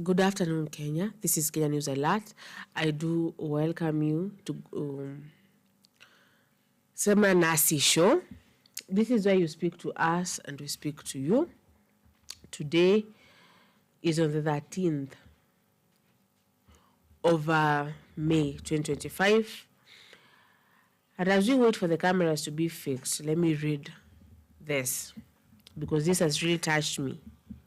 Good afternoon, Kenya. This is Kenya News Alert. I do welcome you to Sema Nasi Show. This is where you speak to us and we speak to you. Today is on the 13th of May 2025. And as we wait for the cameras to be fixed, let me read this because this has really touched me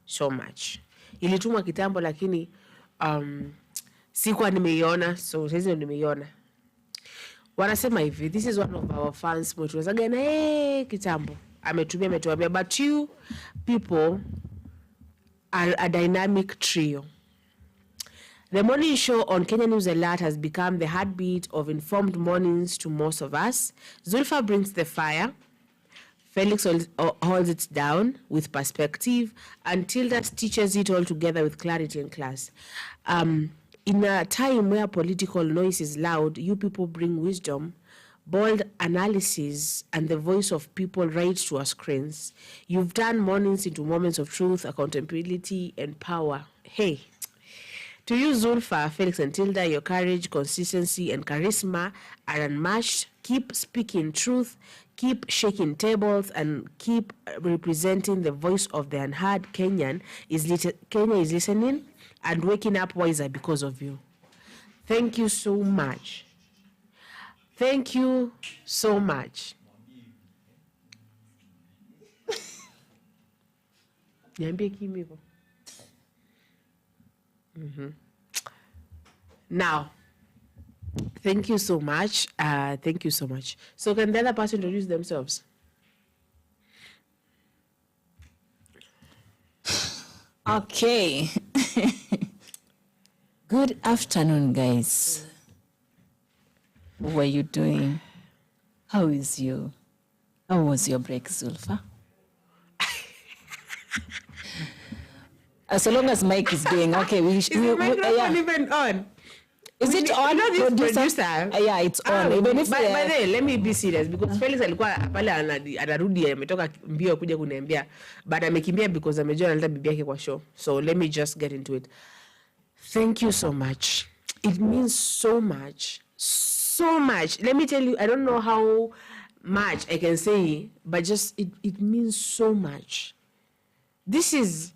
so much. Ilitumwa kitambo lakini sikuwa nimeiona, so sasa nimeiona. Wanasema hivi, this is one of our fans mwetu wazaga na kitambo ametuambia, but you people are a dynamic trio. The morning show on Kenya News Alert has become the heartbeat of informed mornings to most of us. Zulfa brings the fire, Felix holds it down with perspective, and Tilda teaches it all together with clarity and class. In a time where political noise is loud, you people bring wisdom, bold analysis, and the voice of people right to our screens. You've turned mornings into moments of truth, accountability, and power. Hey. To you, Zulfa, Felix, and Tilda, your courage, consistency, and charisma are unmatched. Keep speaking truth, keep shaking tables, and keep representing the voice of the unheard. Kenya is listening and waking up wiser because of you. Thank you so much. Thank you so much. Now, thank you so much. Thank you so much. So can the other person introduce themselves? Okay. Good afternoon, guys. How are you doing? How is you? How was your break, Zulfa? As long as Mike is doing okay, is the microphone even on? Is it on? Producer? Yeah, it's on. Even if by the way, let me be serious because Felix alikuwa pale anarudi ametoka mbio kuja kuniambia, but amekimbia because amejua analeta bibi yake kwa show. So let me just get into it. Thank you so much. It means so much. So much. Let me tell you, I don't know how much I can say, but just it means so much. This is,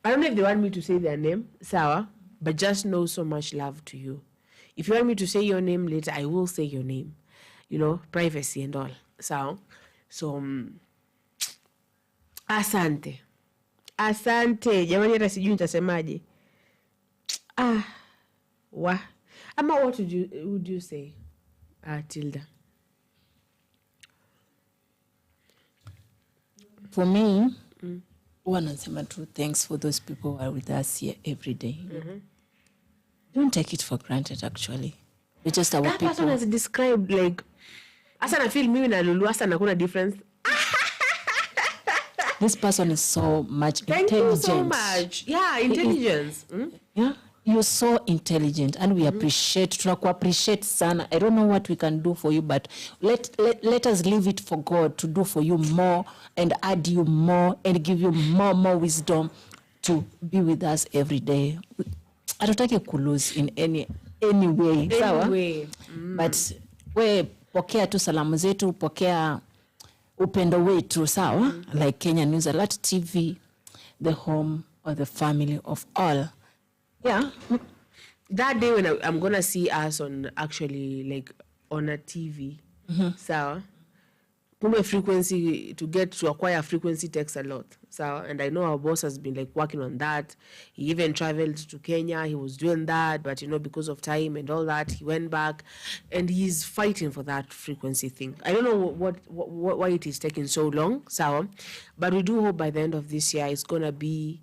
I don't know if they want me to say their name, Sawa, but just know so much love to you. If you want me to say your name later, I will say your name. You know, privacy and all. So asante. Asante. Jamani hata sijui nitasemaje. Ama what would you say, Tilda? For me, one answer true thanks for those people who are with us here every day. Don't take it for granted, actually. It's just our that people. That person has described like, asa na feel mimi na Lulu asa na kuna difference. This person is so much Thank intelligent. Thank you so much. Yeah, intelligence. Yeah, you're so intelligent and we appreciate, appreciate sana. I don't know what we can do for you, but let us leave it for God to do for you more and add you more and give you more wisdom to be with us every day. I don't take a lose in any way. Anyway. But we pokea tu salamu zetu, pokea upendo wetu, sawa? Like Kenya News Alert TV, the home of the family of all. Yeah. That day when I'm going to see us on actually like on a TV, sawa? Kumbe frequency, to get to acquire frequency takes a lot. So, and I know our boss has been like working on that. He even traveled to Kenya. He was doing that, but you know, because of time and all that, he went back and he's fighting for that frequency thing. I don't know why it is taking so long, so, but we do hope by the end of this year it's going to be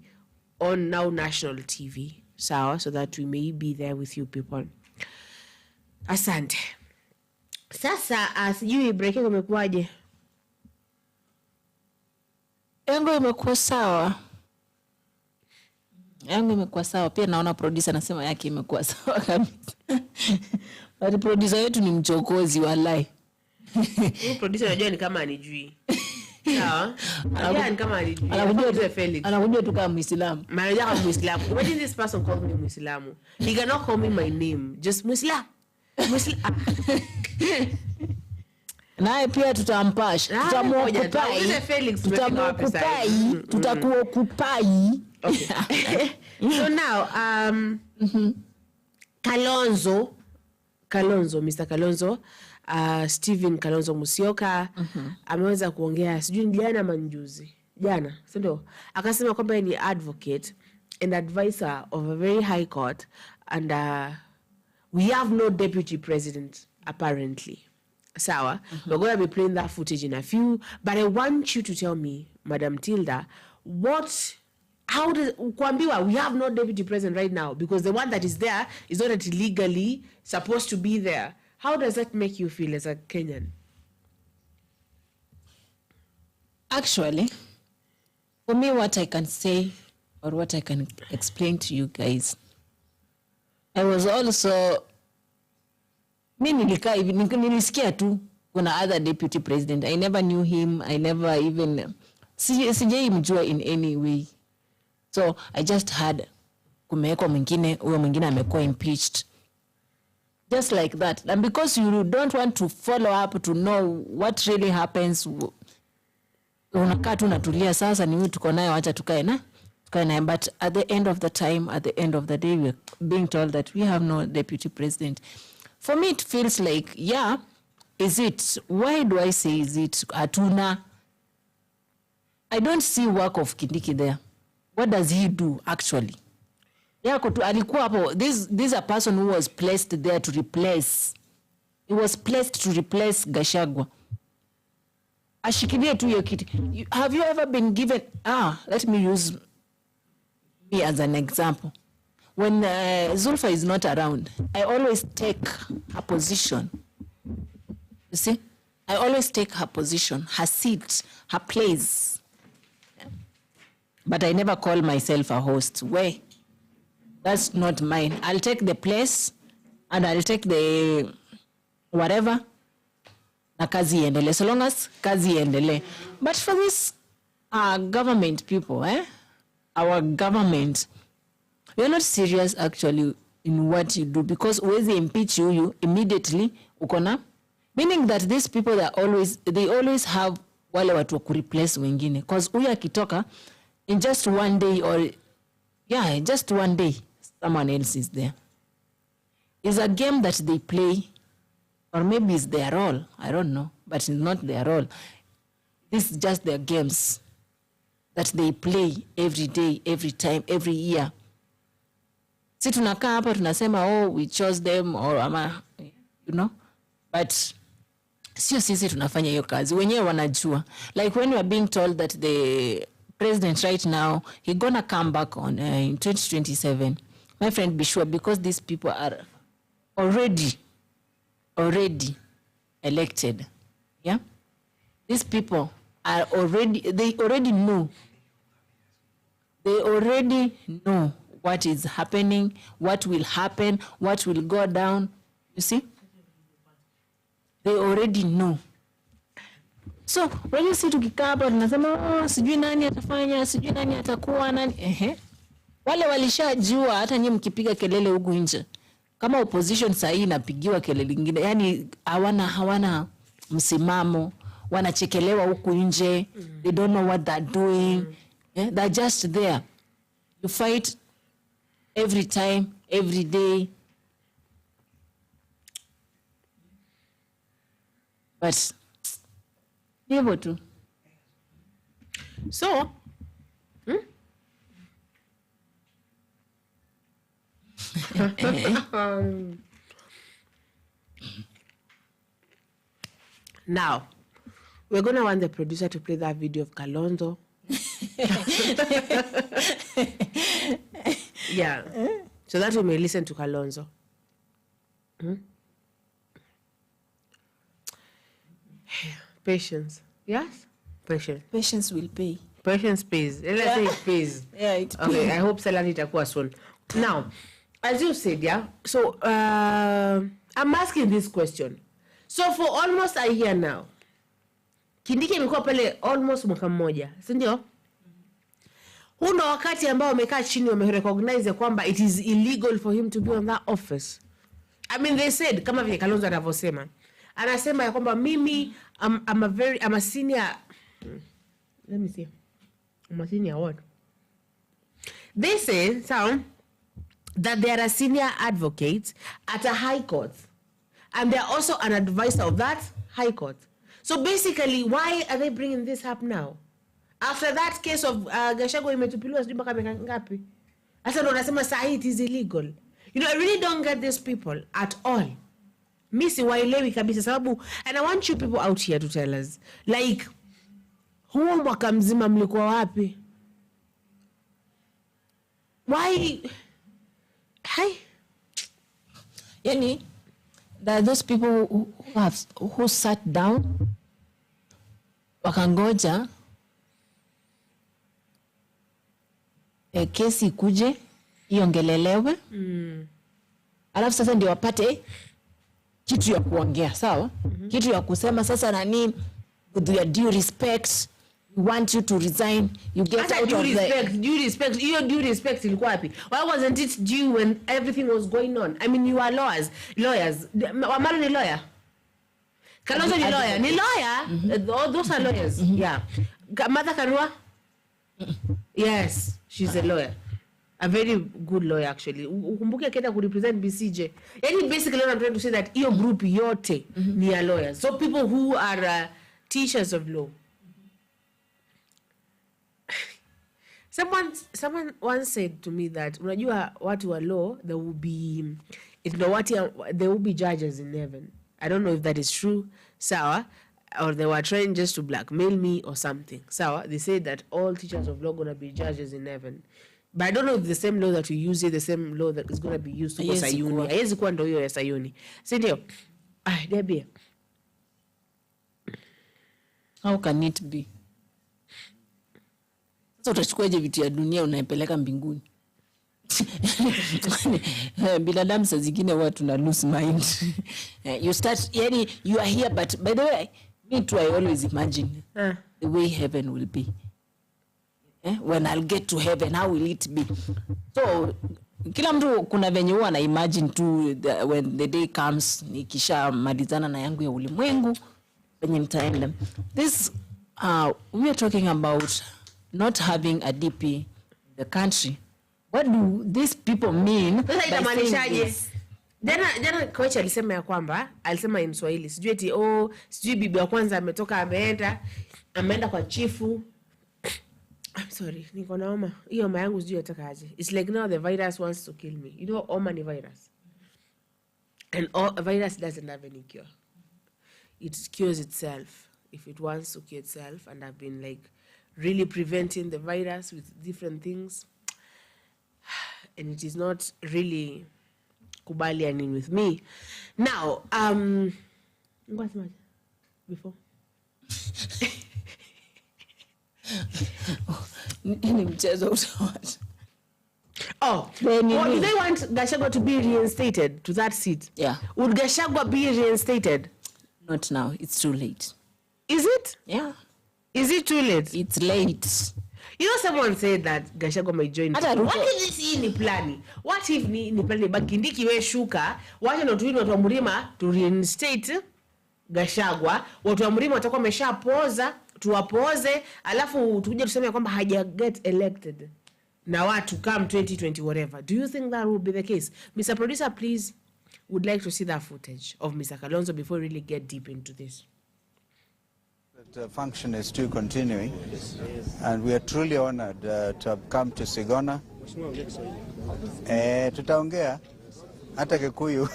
on now national TV, so that we may be there with you people. Asante. Sasa, sijui break yako imekuwaje? Yangu imekuwa sawa. Pia naona producer anasema yake imekuwa sawa kabisa. But producer yetu ni mchokozi walai. Producer anajua ni kama anijui. Yeah, and come on. Anakuja tu kama Muislamu. Manager of Muslim. When did this person call me Muslimu? He cannot call me my name. Just Muslim. Naye pia tutampasha. Tutakuokupai. Okay. So now, Kalonzo, Mr. Kalonzo, Stephen Kalonzo Musyoka, ameweza kuongea sijui jana manjuzi. Jana, si ndio? Akasema kwamba ni advocate and advisor of a very high court, and we have no deputy president apparently. Sawa, we're going to be playing that footage in a few, but I want you to tell me, Madam Tilda, how does Kwambiwa, we have no deputy president right now because the one that is there is not legally supposed to be there. How does that make you feel as a Kenyan? Actually, for me, what I can say or what I can explain to you guys, I was also, nilisikia tu kuna other deputy president. I never knew him. I never even, sijai mjua in any way. So I just had kumewekwa mwingine, huyo mwingine amekuwa impeached. Just like that. And because you don't want to follow up to know what really happens, unakaa tu natulia, sasa ni mimi tuko nayo, acha tukae naye. But at the end of the time, at the end of the day, we're being told that we have no deputy president. For me, it feels like, yeah, is it? Why do I say is it? Atuna. I don't see work of Kindiki there. What does he do actually? Yeah, this is a person who was placed there to replace. He was placed to replace Gachagua. Ashikilie tu hiyo kiti. Have you ever been given? Let me use me as an example. When Zulfa is not around, I always take her position. You see? I always take her position, her seat, her place. But I never call myself a host. Way. That's not mine. I'll take the place and I'll take the whatever. Na kazi iendele. So long as kazi iendele. But for this government people, our government, you're not serious actually in what you do, because uwezi impeach you immediately ukona. Meaning that these people they always have wale watu wa kureplace wengine. Because huyu akitoka in just one day just one day, someone else is there. It's a game that they play, or maybe it's their role. I don't know, but it's not their role. This is just their games that they play every day, every time, every year. Si tunakaa hapa tunasema, we chose them, or you know, but sio sisi tunafanya hiyo kazi. Wenyewe wanajua. Like when we are being told that the president right now, he gonna come back on in 2027. My friend, be sure, because these people are already elected. Yeah? These people are they already know. They already know what is happening, what will happen, what will go down. You see? They already know. So, when you see tukikaa hapa tunasema, sijui nani atafanya, sijui nani atakuwa nani. Wale walishajua, hata nyinyi mkipiga kelele huku nje. Kama opposition saa hii inapigiwa kelele nyingine, yani hawana msimamo, wanachekelewa huku nje. They don't know what they're doing. They're just there. You fight every time, every day. But hivyo tu. So, now, we're going to want the producer to play that video of Kalonzo. Yeah. So that we may listen to Kalonzo. Patience. Yes? Patience. Patience will pay. Patience pays. Let's say it pays. Yeah, it pays. Okay, I hope salary itakuwa soon. Now, as you said, so I'm asking this question. So for almost a year now, Kindiki imekuwa pale almost mwaka mmoja, si ndio? Huu ndo wakati ambao wamekaa chini wamerecognize kwamba it is illegal for him to be on that office. I mean, they said, kama vile Kalonzo anavyosema, anasema ya kwamba mimi I'm a senior, let me see, I'm a senior what? They say, so, that they are a senior advocate at a high court, and they are also an advisor of that high court. So basically, why are they bringing this up now? After that case of Gachagua imetupiliwa sijui mpaka miaka ngapi? Sasa ndo nasema sahi it is illegal. You know, I really don't get these people at all. Mi siwaelewi kabisa sababu, and I want you people out here to tell us, like, huo mwaka mzima mlikuwa wapi? Why? Hi. Yani, there are those people who sat down, wakangoja, kesi kuje, iongelelewe, alafu sasa ndio wapate kitu ya kuongea, sawa? Kitu ya kusema sasa nani, with your due respect, we want you to resign, you get out of the... Due respect, your due respect ilikuwa wapi? Why wasn't it due when everything was going on? I mean, you are lawyers. Wamaru ni lawyer. Kalonzo ni lawyer. Ni lawyer? Those are lawyers. Yeah. Mother Karua? Yes, she's a lawyer. A very good lawyer, actually. Ukumbuke kenda ku represent BCJ. Yani basically what I'm trying to say that iyo group yote ni ya lawyers. So people who are teachers of law. Someone once said to me that unajua watu wa law, there will be judges in heaven. I don't know if that is true, sawa, or they were trying just to blackmail me or something. Sawa, they say that all teachers of law gonna be judges in heaven. But I don't know if the same law that you use is the same law that is gonna be used to go Sayuni. Haiwezi kuwa ndo hiyo ya Sayuni. Si ndio? Debbie. How can it be? So utachukuaje vitu ya dunia unaipeleka mbinguni? Binadamu saa zingine watu na lose mind. You start, yani, you are here, but by the way, me too, I always imagine the way heaven will be. When I'll get to heaven, how will it be? So, kila mtu kuna venye huwa na imagine tu when the day comes, nikisha malizana na yangu ya ulimwengu, venye nitaenda. This, we are talking about not having a DP in the country. What do these people mean by saying this? Jana kocha alisema ya kwamba, alisema in Swahili, sijui eti sijui bibi wa kwanza ametoka ameenda kwa chifu. I'm sorry, niko na homa. Hiyo homa yangu sijui yataka aje. It's like now the virus wants to kill me. You know, homa ni virus. And a virus doesn't have any cure. It cures itself if it wants to cure itself, and I've been like really preventing the virus with different things, and it is not really kubalianing with me. Now, what's my before? Oh, do they want Gachagua to be reinstated to that seat? Yeah. Would Gachagua be reinstated? Not now. It's too late. Is it? Yeah. Is it too late? It's late. You know, someone said that Gachagua might join. What if this ni plani? What if ni plani? But Kindiki we shuka, wacha ndo tuini watu wa Mlima to reinstate Gachagua. Watu wa Mlima watakuwa wameshapoza, tuwapoze, alafu tukuje tuseme kwamba haja get elected na watu come 2020 whatever. Do you think that will be the case? Mr. Producer, please, would like to see that footage of Mr. Kalonzo before we really get deep into this. The function is still continuing, and we are truly honored to have come to Sigona. Tutaongea hata Kikuyu,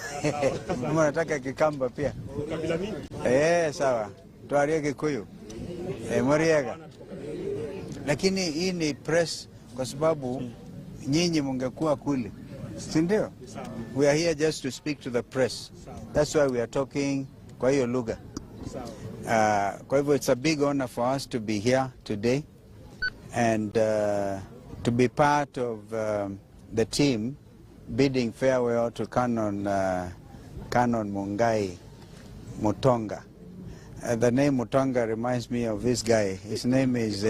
kama nataka Kikamba pia. Sawa, tuarie Kikuyu. Moriega. Lakini hii ni press kwa sababu nyinyi mungekuwa kule. Si ndio? We are here just to speak to the press. That's why we are talking kwa hiyo lugha. Kwa hivyo it's a big honor for us to be here today and to be part of the team bidding farewell to Canon Mungai Mutonga. The name Mutonga reminds me of this guy. His name is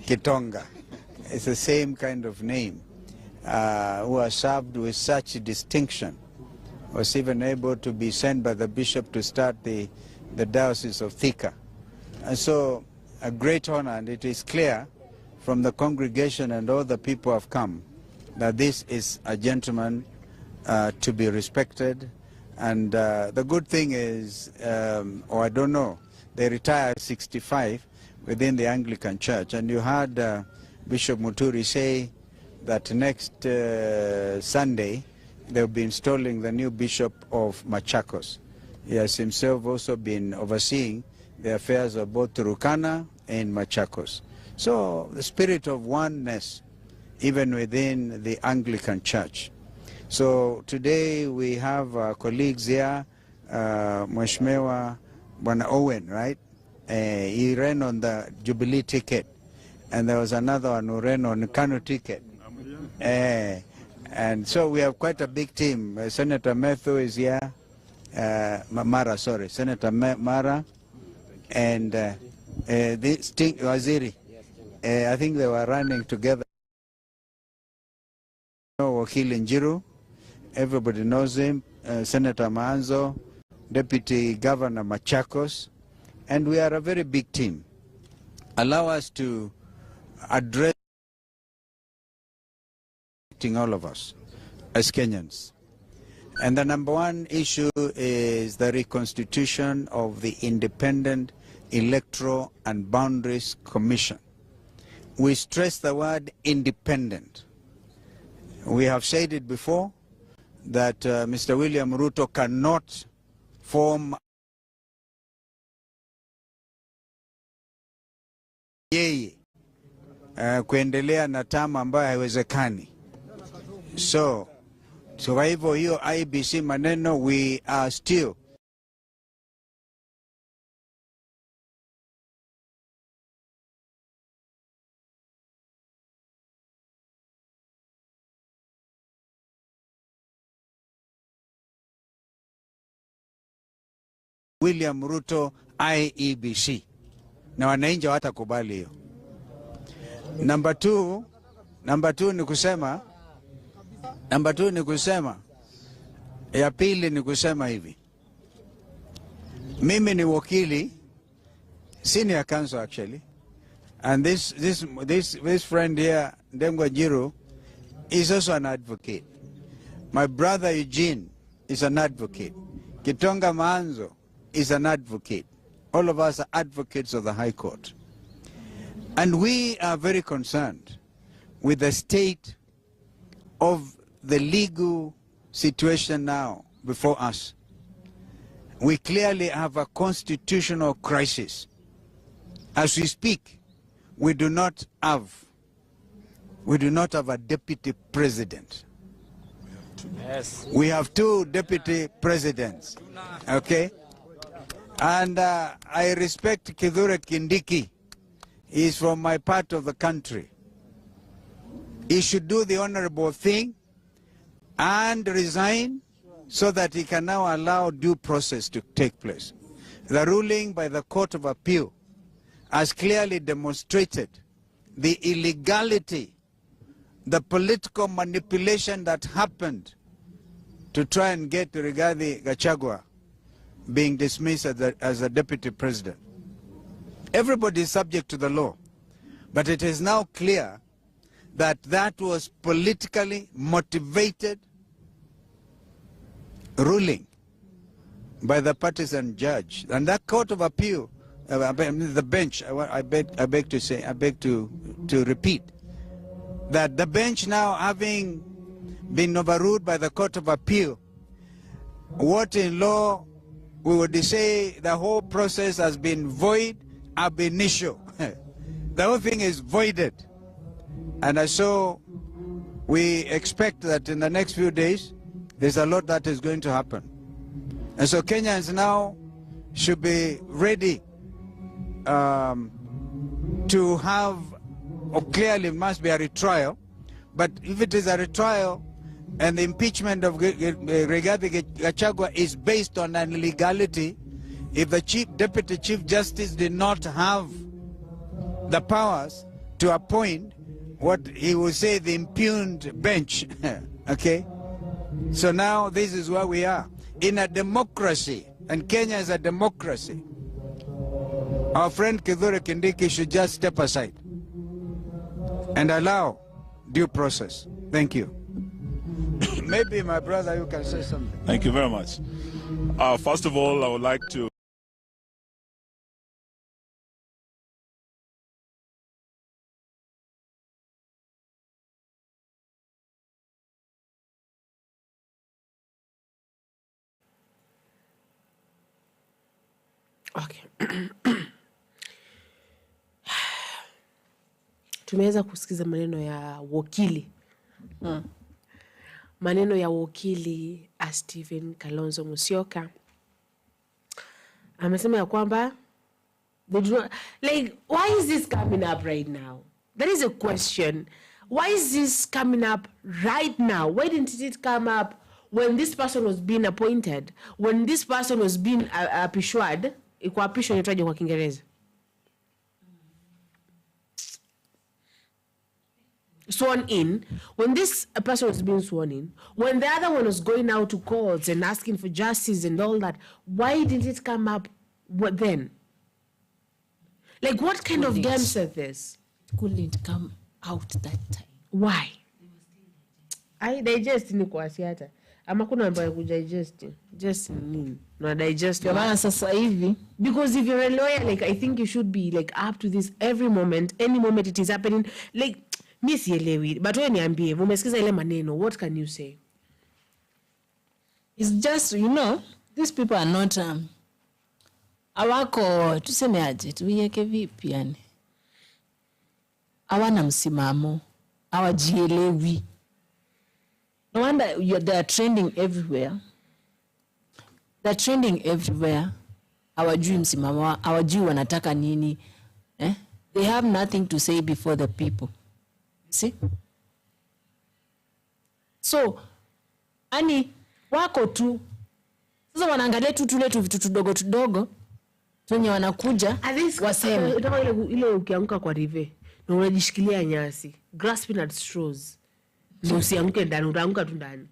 Kitonga. It's the same kind of name, who has served with such distinction. Was even able to be sent by the bishop to start the Diocese of Thika. And so a great honor, and it is clear from the congregation and all the people have come that this is a gentleman to be respected. And the good thing is, or I don't know, they retire at 65 within the Anglican Church. And you heard Bishop Muturi say that next Sunday they'll be installing the new bishop of Machakos. He has himself also been overseeing the affairs of both Turkana and Machakos. So the spirit of oneness, even within the Anglican Church. So today we have colleagues here, Mheshimiwa Bwana Owen, right? He ran on the Jubilee ticket, and there was another one who ran on the Kano ticket. And so we have quite a big team. Senator Methu is here, Senator Mara, and Waziri. I think they were running together. Wakili Njiru, everybody knows him, Senator Maanzo, Deputy Governor Machakos, and we are a very big team. Allow us to address all of us as Kenyans. And the number one issue is the reconstitution of the Independent Electoral and Boundaries Commission. We stress the word independent. We have said it before that Mr. William Ruto cannot form kuendelea na tamu ambayo haiwezekani. So kwa hivyo hiyo IBC maneno, we are still William Ruto IEBC, na wananchi hawatakubali hiyo. Number two ni kusema ya pili ni kusema hivi, mimi ni wakili, senior counsel actually, and this friend here, Ndengwa Jiru, is also an advocate. My brother Eugene is an advocate. Kitonga Maanzo is an advocate. All of us are advocates of the High Court. And we are very concerned with the state of the legal situation now before us. We clearly have a constitutional crisis. As we speak, we do not have a deputy president. Yes. We have two deputy presidents, okay? And I respect Kithure Kindiki. He is from my part of the country. He should do the honorable thing and resign so that he can now allow due process to take place. The ruling by the Court of Appeal has clearly demonstrated the illegality, the political manipulation that happened to try and get Rigathi Gachagua being dismissed as a deputy president. Everybody is subject to the law, but it is now clear that that was politically motivated ruling by the partisan judge. And that Court of Appeal, the bench, I beg to repeat, that the bench now having been overruled by the Court of Appeal, what in law we would say the whole process has been void ab initio. The whole thing is voided. And so we expect that in the next few days, there's a lot that is going to happen. And so Kenyans now should be ready to have, or clearly must be a retrial. But if it is a retrial and the impeachment of Rigathi Gachagua is based on an illegality, if the Deputy Chief Justice did not have the powers to appoint what he would say the impugned bench, okay? So now this is where we are. In a democracy, and Kenya is a democracy, our friend Kithure Kindiki should just step aside and allow due process. Thank you. Maybe my brother, you can say something. Thank you very much. First of all, I would like to Okay. Tumeweza kusikiza maneno ya wakili. Maneno ya wakili Stephen Kalonzo Musyoka. Amesema ya kwamba they do not, like, why is this coming up right now? That is a question. Why is this coming up right now? Why didn't it come up when this person was being appointed? When this person was being apishwad? Ikuapishwa nitaje kwa Kiingereza? Sworn in. When this person was being sworn in, when the other one was going out to courts and asking for justice and all that, why didn't it come up then? Like, what kind of games are this? It couldn't come out that time. Why? I digest ni kwa siata. Ama kuna ambayo kudigest. Just nini? No digest. Kwa sasa hivi. Because if you're a lawyer, like, I think you should be like up to this every moment, any moment it is happening. Like, mi sielewi. But wewe niambie, umesikiza ile maneno, what can you say? It's just, you know, these people are not awako, tuseme aje, tuiweke vipi yani? Hawana msimamo, hawajielewi. No wonder they are trending everywhere. They're trending everywhere. Hawajui msimamo, hawajui wanataka nini. They have nothing to say before the people. See? So, ani wako tu. Sasa wanaangalia tu tule tu vitu tudogo. Tunye wanakuja waseme. Utaka ile ukianguka kwa rive na unajishikilia nyasi, grasping at straws. Na usianguke ndani, utaanguka tu ndani.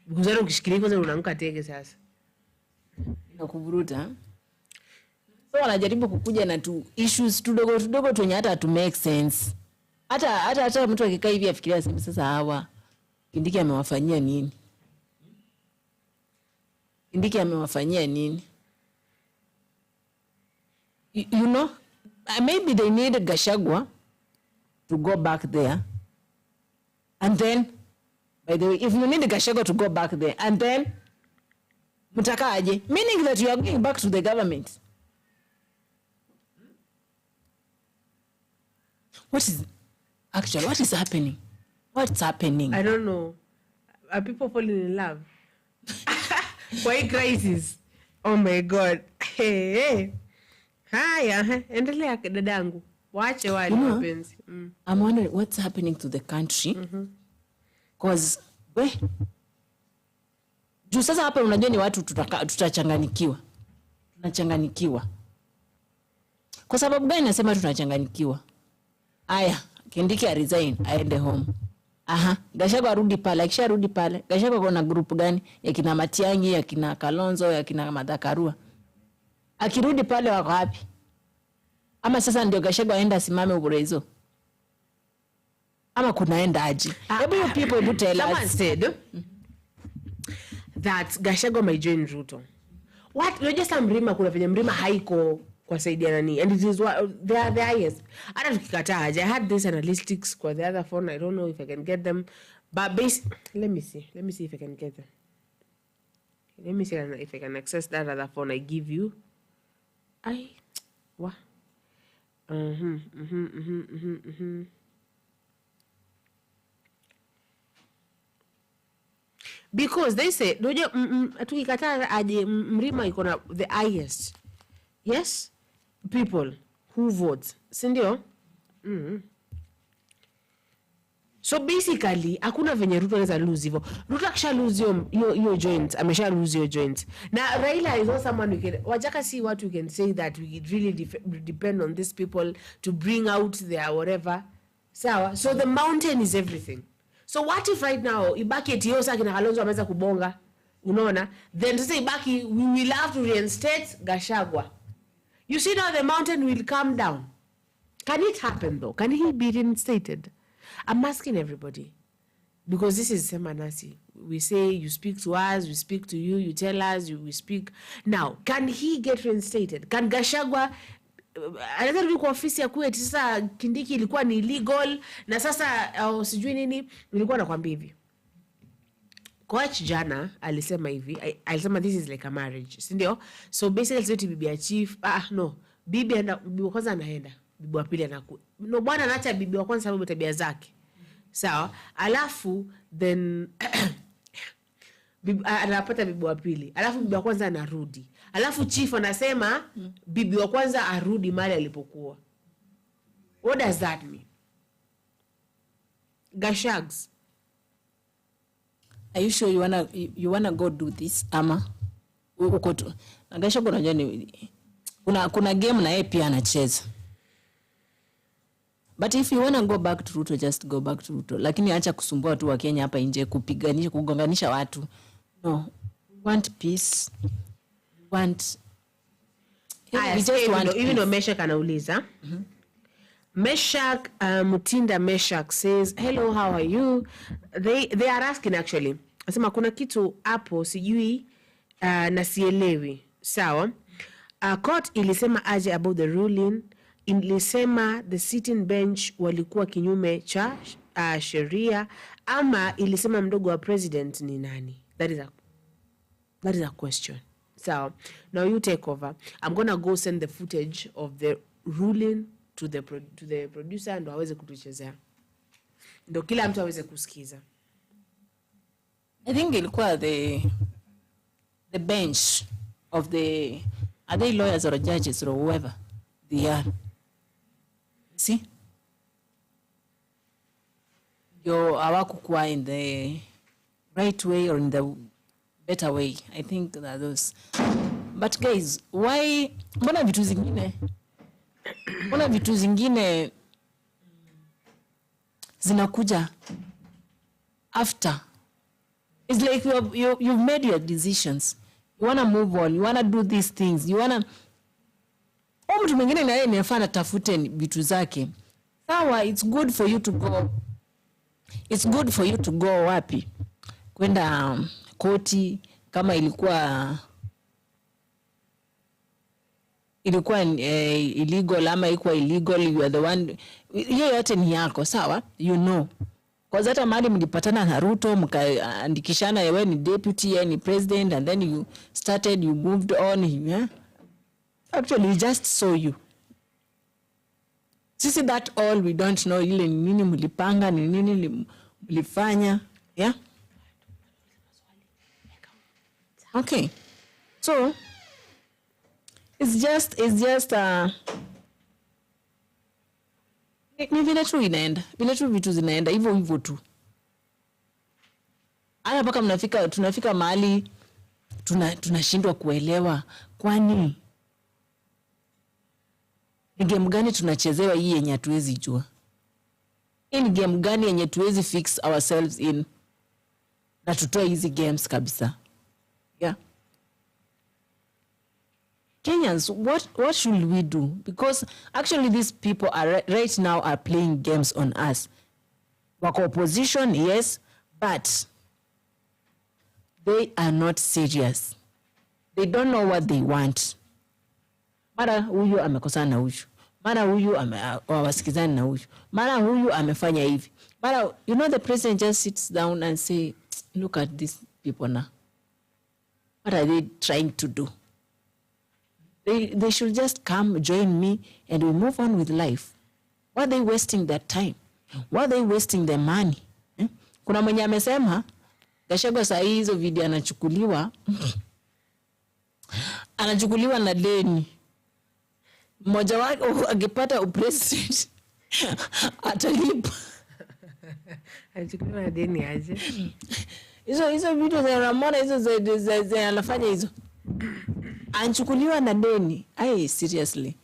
Because ukishikilia kwanza unaanguka tege sasa. Inakuvuruta. So wanajaribu kukuja na tu issues tudogo tunye hata to make sense. Hata mtu akikaa hivi afikiria sasa hawa Kindiki amewafanyia nini? Kindiki amewafanyia nini? You know, maybe they need Gachagua to go back there. And then, by the way, if you need Gachagua to go back there, and then, mutaka aje, meaning that you are going back to the government. What is happening? What's happening? I don't know. Are people falling in love? Why crisis? Oh my God. Hey. Haya, endelea dadangu. Waache wale mapenzi. I'm wondering what's happening to the country. Because juu sasa hapa unajua ni watu tutachanganikiwa. Tunachanganikiwa. Kwa sababu gani nasema tunachanganikiwa? Aya, Kindiki resign, aende home. Gachagua arudi pale, akisharudi pale. Gachagua kuna group gani? Ya kina Matiang'i, ya kina Kalonzo, ya kina Madhakarua. Akirudi pale wako wapi? Ama sasa ndio Gachagua aenda asimame Uburezo? Ama kunaenda aje? You people tell us. Someone said that Gachagua may join Ruto. What? Unajua sasa Mrima kuna venye Mrima haiko kwa saidia nani, and it is what they are the highest. Hata tukikataa aje. I had this analytics kwa the other phone. I don't know if I can get them, but let me see if I can get them. Let me see if I can access that other phone I give you. What? Because they say tukikataa aje Mrima iko na the highest. Yes, people who vote, si ndio? So basically, hakuna venye Ruto anaweza lose hivyo. Ruto akisha lose your joints, amesha lose your joints. Now Raila is not someone we can, wajaka see what we can say that we really depend on these people to bring out their whatever. So the mountain is everything. So what if right now ibaki etiosa kina Kalonzo ameweza kubonga, unaona? Then to say ibaki we will have to reinstate Gachagua. You see now the mountain will come down. Can it happen though? Can he be reinstated? I'm asking everybody, because this is Semanasi. We say you speak to us, we speak to you, you tell us, we speak. Now, can he get reinstated? Can Gachagua anaweza rudi kwa ofisi ya kwetu? Sasa Kindiki ilikuwa ni illegal na sasa sijui nini. Nilikuwa nakwambia hivi, coach jana alisema hivi, alisema this is like a marriage, si ndio? So basically sio bibi ya chief, no, bibi wa kwanza anaenda, bibi wa pili anakuja. No, bwana anaacha bibi wa kwanza sababu tabia zake. Sawa? Alafu then anapata bibi wa pili. Alafu bibi wa kwanza anarudi. Alafu chief anasema bibi wa kwanza arudi mahali alipokuwa. What does that mean? Gashags, are you sure you wanna go do this ama uko tu? Gashags unajua ni kuna game na yeye pia anacheza. But if you wanna go back to Ruto, just go back to Ruto. Lakini acha kusumbua watu wa Kenya hapa nje, kupiganisha, kugonganisha watu. No, we want peace. We want even though Meshak anauliza. Meshak, Mutinda Meshak says, hello, how are you? They are asking actually. Asema kuna kitu hapo sijui na sielewi. Sawa. Court ilisema aje about the ruling. Ilisema the sitting bench walikuwa kinyume cha sheria, ama ilisema mdogo wa president ni nani? That is a question. So now you take over. I'm gonna go send the footage of the ruling to the producer and aweze kutuchezea, ndio kila mtu aweze kusikiza. I think ilikuwa the bench of the, are they lawyers or judges or whoever they are. See? Hawakukuwa in the right way or in the better way. I think that those. But guys, why? Mbona vitu zingine zinakuja after? It's like you've made your decisions. You want to move on. You want to do these things. You want to... mtu mwingine na yeye anafanya tafute vitu zake. Sawa, it's good for you to go. It's good for you to go wapi? Kwenda koti kama ilikuwa illegal ama ilikuwa illegal, you are the one. Hiyo yote ni yako, sawa? You know. Kwa hata mahali mlipatana na Ruto mkaandikishana yewe ni deputy, yeye ni president, and then you moved on, yeah? Actually, we just saw you. Sisi that all we don't know ile nini mlipanga, ni nini mlifanya, yeah? Okay. So, it's just ni vile tu inaenda. Vile tu vitu zinaenda hivyo tu. Haya mpaka tunafika mahali tunashindwa kuelewa kwani ni game gani tunachezewa hii yenye hatuwezi jua? Hii ni game gani yenye tuwezi fix ourselves in na tutoe hizi games kabisa? Yeah. Kenyans, what should we do? Because actually these people are right now are playing games on us. Wako opposition, yes, but they are not serious. They don't know what they want. Mara huyu amekosana na huyu. Mara huyu hawasikizani na huyu. Mara huyu amefanya hivi. Mara, you know, the president just sits down and say, look at these people now. What are they trying to do? They should just come, join me, and we move on with life. Why are they wasting their time? Why are they wasting their money? Kuna mwenye amesema, Gachagua saa hizo video anachukuliwa na deni. Mmoja wake akipata upresident atalipa. Alichukuliwa na deni aje? Hizo vitu za Ramona hizo za anafanya hizo. Anchukuliwa na deni. Seriously.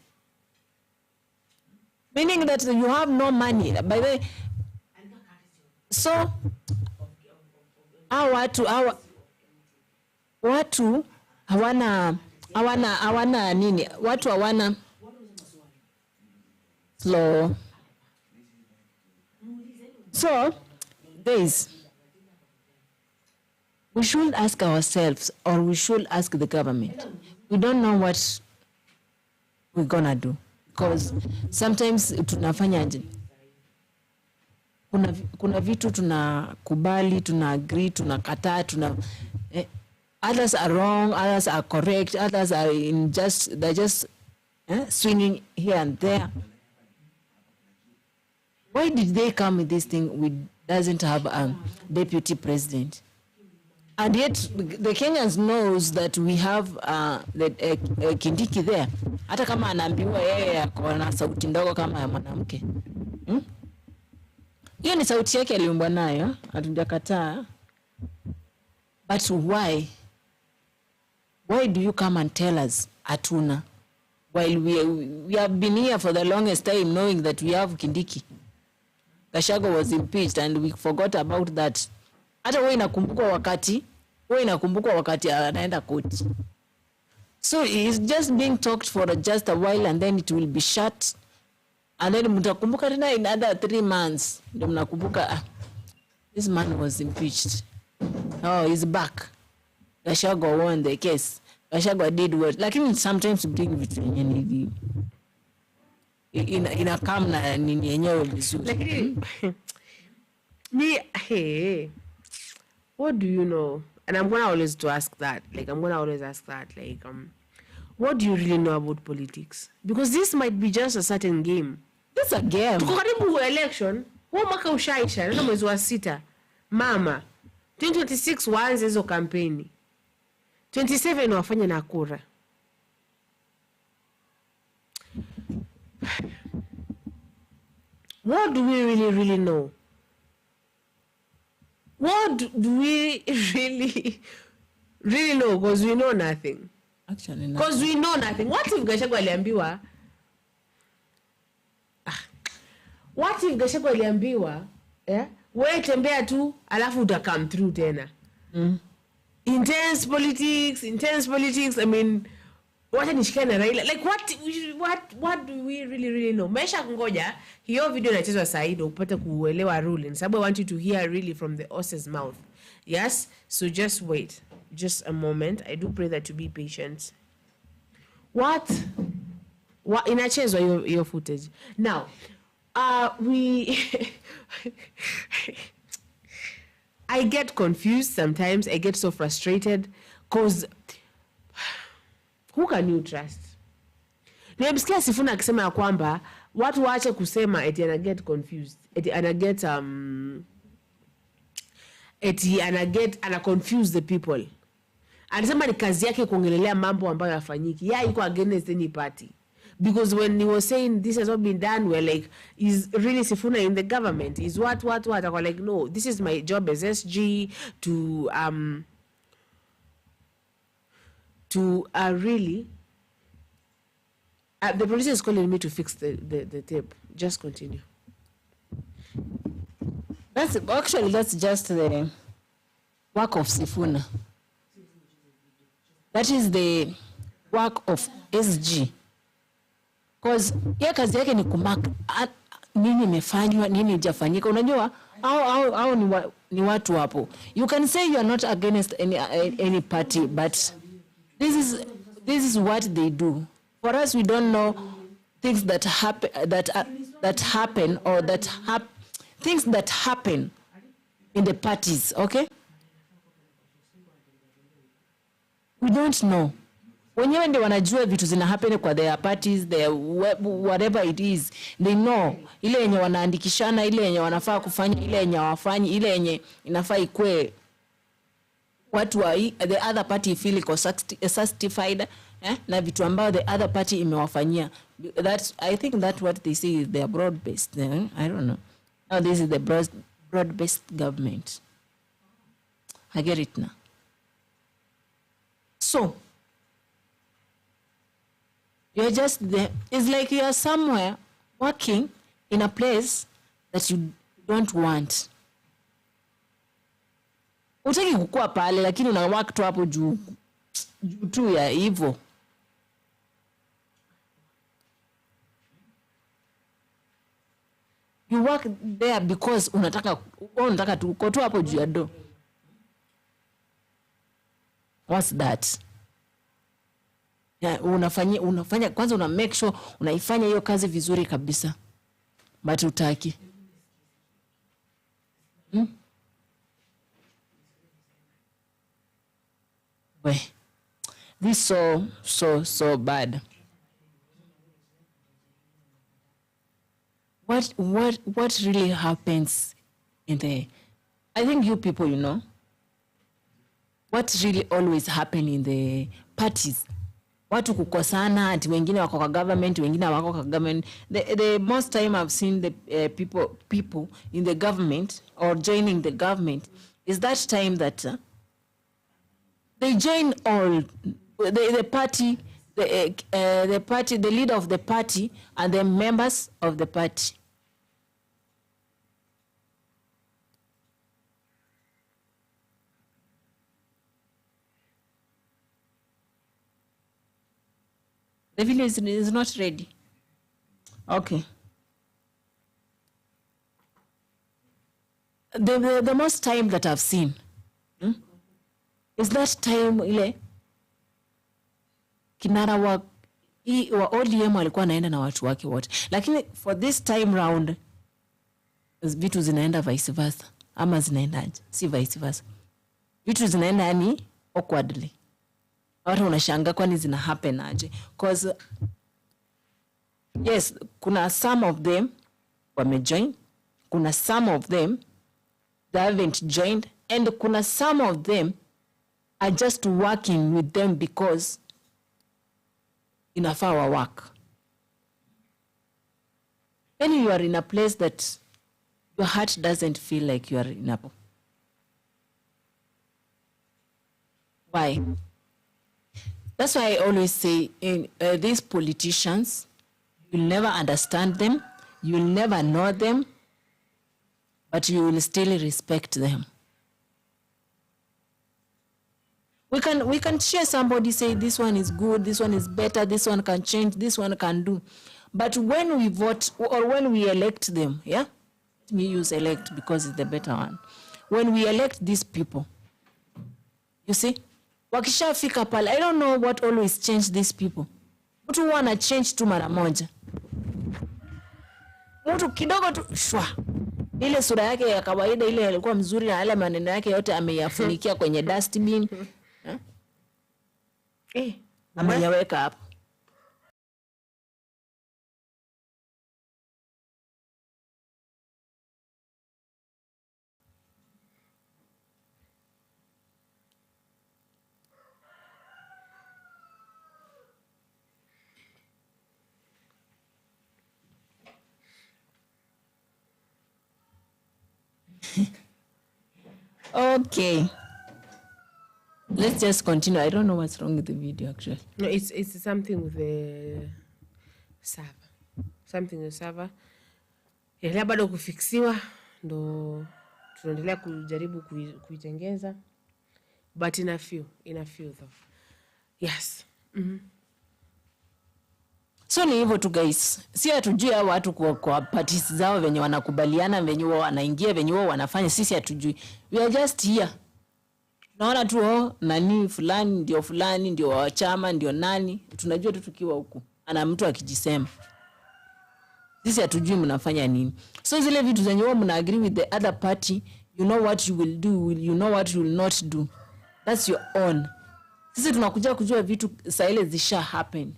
Meaning that you have no money. By the way, so watu hawana nini? Watu hawana slow. So, guys, we should ask ourselves, or we should ask the government. We don't know what we're gonna do, because sometimes tunafanyaje? Kuna vitu tunakubali, agree, tunakataa, others are wrong, others are correct, others are they're just swinging here and there. Why did they come with this thing? We doesn't have a deputy president, and yet the Kenyans knows that we have Kindiki there. Hata kama anaambiwa yeye ako na sauti ndogo kama ya mwanamke. Hiyo ni sauti yake aliumbwa nayo, hatujakataa. But why? Why do you come and tell us atuna? While we have been here for the longest time knowing that we have Kindiki. Gachagua was impeached and we forgot about that. Hata wewe inakumbukwa wakati anaenda koti. So it's just being talked for just a while and then it will be shut. And then mtakumbuka tena in another 3 months. Ndio mnakumbuka this man was impeached. Oh, he's back. Gachagua won the case. Gachagua did what? Lakini sometimes bring vitu yenyewe inakam na nini yenyewe vizuri. Lakini what do you know? And I'm going to always ask that. What do you really know about politics? Because this might be just a certain game. It's a game. Tuko karibu election. Huo mwaka ushaisha. Ndio mwezi wa 6. Mama. 2026 waanze hizo kampeni. 27 wafanye na kura. What do we really know? What do we really know? Because we know nothing. Actually, because we know nothing. What if Gachagua aliambiwa? What if Gachagua aliambiwa? Wewe tembea tu, alafu uta come through tena. Intense politics. I mean, wacha nishikane na Raila. Like what do we really know? Mesha kungoja hiyo video inachezwa saa hii ndio upate kuelewa ruling. Sababu I want you to hear really from the horse's mouth. Yes, so just wait. Just a moment. I do pray that you be patient. What inachezwa hiyo footage. Now, I get confused sometimes. I get so frustrated because who can you trust? Nimesikia Sifuna akisema ya kwamba watu waache kusema eti ana get confused. Eti ana confuse the people. Alisema ni kazi yake kuongelelea mambo ambayo yafanyiki. Yuko against any party. Because when he was saying this has not been done, we're like, is really Sifuna in the government? Is what? I was like, no, this is my job as SG to really the producer is calling me to fix the tape. Just continue. That's just the work of Sifuna. That is the work of SG. Because ya kazi yake ni kumark nini imefanywa, nini hujafanyika. Unajua au ni watu hapo. You can say you are not against any party, but this is what they do. For us, we don't know things that happen things that happen in the parties, okay? We don't know. Wenyewe ndio wanajua vitu zina happen kwa their parties, their whatever it is. They know ile yenye wanaandikishana, ile yenye wanafaa kufanya, ile yenye hawafanyi, ile yenye inafaa ikue watu wa the other party feel iko satisfied na vitu ambao the other party imewafanyia. I think that's what they say is their broad based. I don't know. Now this is the broad-based government. I get it now. So, you're just there. It's like you're somewhere working in a place that you don't want. Utaki kukua pale, lakini una work tu hapo juu tu ya hivyo. You work there because unataka tu uko tu hapo juu ya do. What's that? Yeah, unafanya kwanza una make sure unaifanya hiyo kazi vizuri kabisa. But utaki. This so bad. What really happens in the, I think you people, you know, what really always happen in the parties. Watu kukosana, ati wengine wako kwa government, wengine wako kwa government. The most time I've seen the people in the government or joining the government is that time that they join all the party, the party, the leader of the party, and the members of the party. The video is not ready. Okay. The most time that I've seen is that time ile kinara wa ODM alikuwa naenda na watu wake wote. Lakini for this time round vitu zinaenda vice versa. Ama zinaendaje? Si vice versa. Vitu zinaenda yani awkwardly. Watu unashanga kwani zina happen aje? Because yes, kuna some of them wamejoin, kuna some of them they haven't joined, and kuna some of them are just working with them because inafaa wa work. When you are in a place that your heart doesn't feel like you are in a... Why? That's why I always say, these politicians, you'll never understand them, you'll never know them, but you will still respect them. We can share somebody, say this one is good, this one is better, this one can change, this one can do. But when we vote or when we elect them, yeah? Let me use elect because it's the better one. When we elect these people, you see? Wakishafika pale, I don't know what always change these people. Mtu wana change tu mara moja. Mtu kidogo tu shwa. Ile sura yake ya kawaida ile alikuwa mzuri na yale maneno yake yote ameyafunikia kwenye dustbin. Ameyaweka hapo. Okay. Let's just continue. I don't know what's wrong with the video actually. No, it's something with the server. Something with the server. Ile bado kufixiwa ndo tunaendelea kujaribu kuitengeza. But in a few though. Yes. So ni hivyo tu guys. Si hatujui hao watu kwa parties zao venye wanakubaliana, venye wao wanaingia, venye wao wanafanya, sisi hatujui. We are just here. Naona tu nani fulani ndio wa chama ndio nani. Tunajua tu tukiwa huku. Ana mtu akijisema. Sisi hatujui mnafanya nini. So zile vitu zenye wao mna agree with the other party, you know what you will do, you know what you will not do. That's your own. Sisi tunakuja kujua vitu saa ile zisha happen.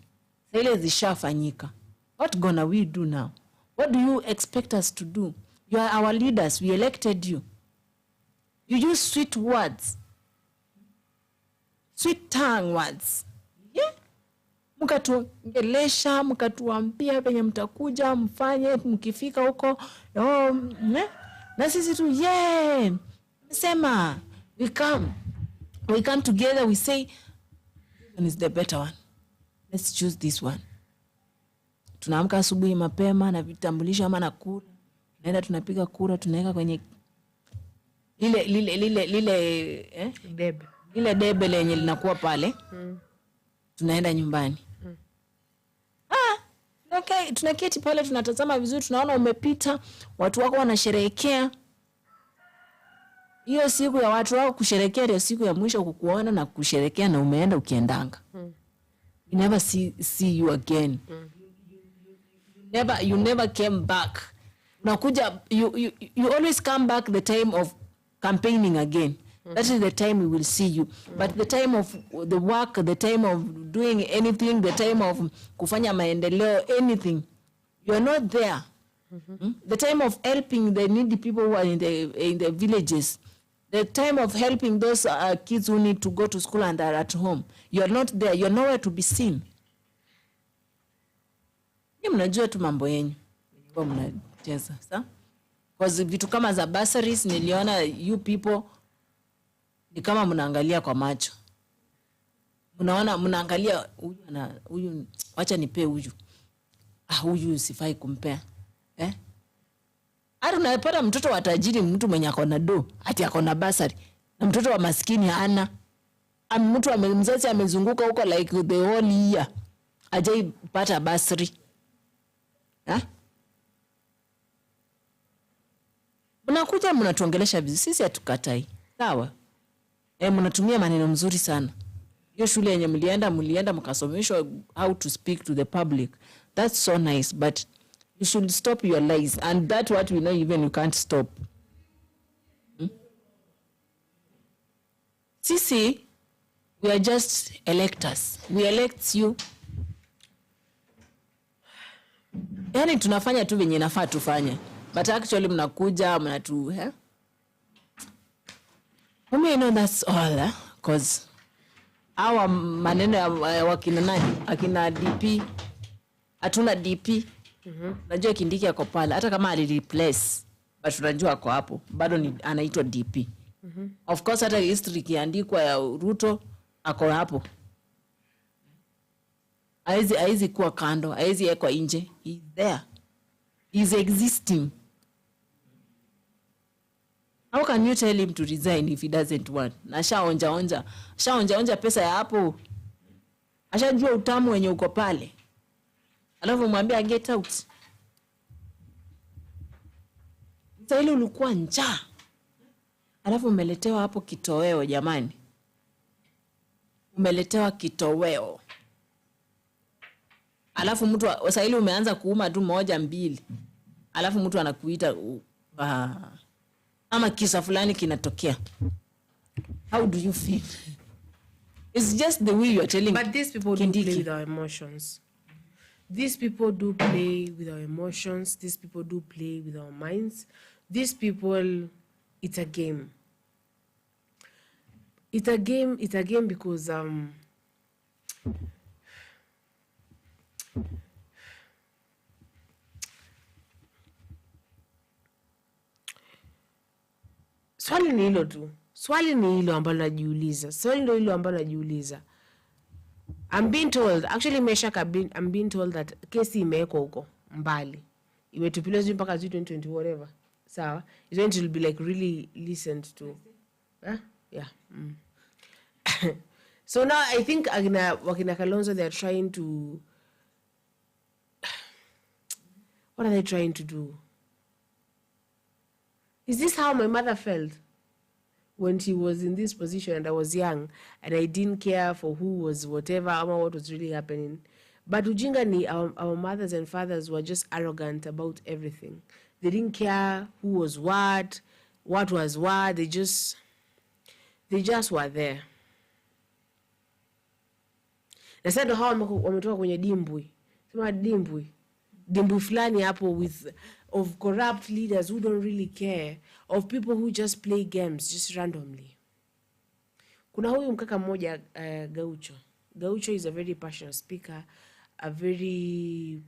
Ile zishafanyika. What gonna we do now? What do you expect us to do? You are our leaders. We elected you. You use sweet words. Sweet tongue words. Yeah? Mkatuongelesha, mkatuambia penye mtakuja, mfanye, mkifika huko. Na sisi tu, yeah, sema, we come together, we say, this one is the better one. Let's choose this one. Tunaamka asubuhi mapema na vitambulisho ama na kura. Naenda tunapiga kura, tunaweka kwenye lile debe lenye linakuwa pale. Tunaenda nyumbani. Okay, tunaketi pale tunatazama vizuri, tunaona umepita, watu wako wanasherehekea. Hiyo siku ya watu wako kusherehekea ndio siku ya mwisho kukuona na kusherehekea na umeenda ukiendanga. You never see you again. You never came back. Unakuja, you always come back the time of campaigning again. That is the time we will see you. But the time of the work, the time of doing anything, the time of kufanya maendeleo, anything, you are not there. The time of helping the needy people who are in the villages, the time of helping those kids who need to go to school and are at home, you are not there. You are nowhere to be seen. Ni mnajua tu mambo yenu. Kwa mnacheza, sawa? Because vitu kama za bursaries niliona you people ni kama mnaangalia kwa macho. Mnaangalia huyu acha nipe huyu. Huyu sifai kumpea. Hata unapata mtoto wa tajiri, mtu mwenye akona do, ati akona bursary. Na mtoto wa maskini hana. Mtu mzazi amezunguka huko like the whole year. Hajaipata bursary. Mnakuja mnatuongelesha vizuri, sisi hatukatai. Sawa? Mnatumia maneno mzuri sana. Hiyo shule yenye mlienda mkasomeshwa how to speak to the public. That's so nice, but you should stop your lies, and that's what we know even you can't stop. Sisi, we are just electors. We elect you. Yani tunafanya tu venye nafaa tufanye. But actually mnakuja, mnatu, you know that's all, because our maneno ya wakina nani, akina DP, hatuna DP. Najua Kindiki yako pale, hata kama ali-replace, but tunajua ako hapo, bado ni anaitwa DP. Of course, hata history kiandikwa ya Ruto, ako hapo. Haizi kuwa kando, haizi ekwa nje, he's there. He's existing. How can you tell him to resign if he doesn't want? Na shaonja pesa ya hapo. Ashajua utamu wenye uko pale. Alafu mwambia get out. Sasa ile ulikuwa njaa. Alafu umeletewa hapo kitoweo jamani. Umeletewa kitoweo. Alafu mtu sasa ile umeanza kuuma tu moja mbili. Alafu mtu anakuita ama kisa fulani kinatokea. How do you feel? It's just the way you are telling. But these people do play with our emotions. These people do play with our emotions. These people do play with our minds. These people, it's a game. It's a game because swali ni hilo tu. Swali ni hilo ambalo najiuliza. I'm being told, actually I'm being told that kesi imewekwa huko mbali. Imetupiliwa juu mpaka 2020 whatever. Sawa? It's going to be like really listened to. Yeah. So now I think wakina Kalonzo, they're trying to, what are they trying to do? Is this how my mother felt when she was in this position and I was young and I didn't care for who was whatever or what was really happening? But ujinga ni our mothers and fathers were just arrogant about everything. They didn't care who was what was what. They just were there. Na sasa hao wametoka kwenye dimbwi. Sema dimbwi fulani hapo of corrupt leaders who don't really care, of people who just play games just randomly. Kuna huyu mkaka mmoja Gaucho. Gaucho is a very passionate speaker, a very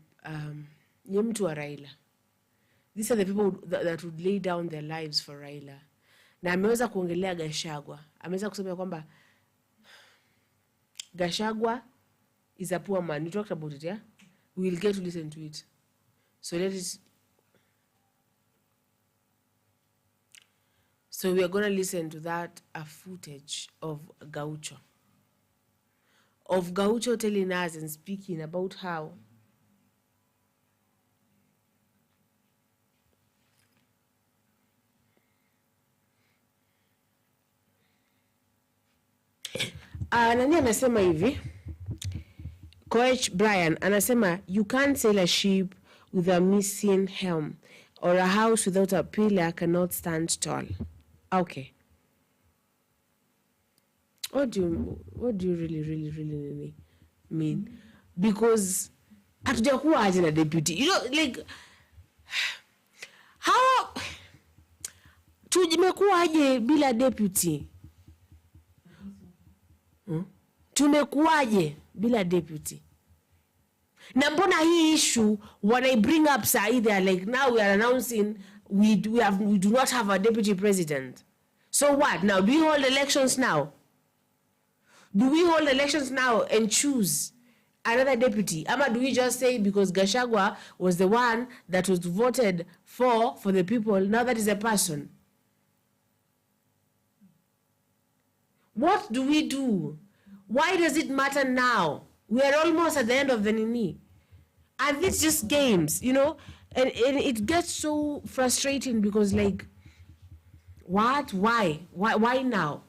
ni mtu wa Raila. These are the people that would lay down their lives for Raila. Na ameweza kuongelea Gachagua. Ameweza kusema kwamba Gachagua is a poor man. We talked about it, yeah? We will get to listen to it. So So we are going to listen to that footage of Gaucho. Of Gaucho telling us and speaking about how nani anasema hivi, Coach Brian anasema you can't sell a ship with a missing helm or a house without a pillar cannot stand tall. Okay. What do you really mean? Because hatujakuwa aje na deputy. You know, like how tumekuwa aje bila deputy? Tumekuwaje bila deputy? Na mbona hii issue when I bring up Said, they are like, now we are announcing we do not have a deputy president. So what? Now do we hold elections now? Do we hold elections now and choose another deputy? Ama do we just say because Gachagua was the one that was voted for the people, now that is a person? What do we do? Why does it matter now? We are almost at the end of the Nini. And it's just games, you know? And it gets so frustrating because, like, what? Why? Why now?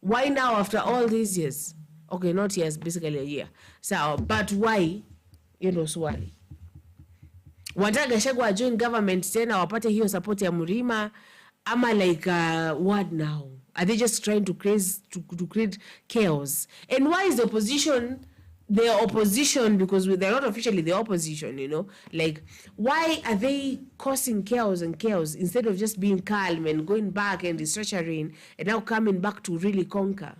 Why now after all these years? Okay, not years, basically a year. So, but why? You know, swali. Wanataka Gachagua join government tena wapate hiyo support ya Murima? Ama like, what now? Are they just trying to create chaos? And why is the opposition because they're not officially the opposition, you know? Like, why are they causing chaos instead of just being calm and going back and restructuring and now coming back to really conquer?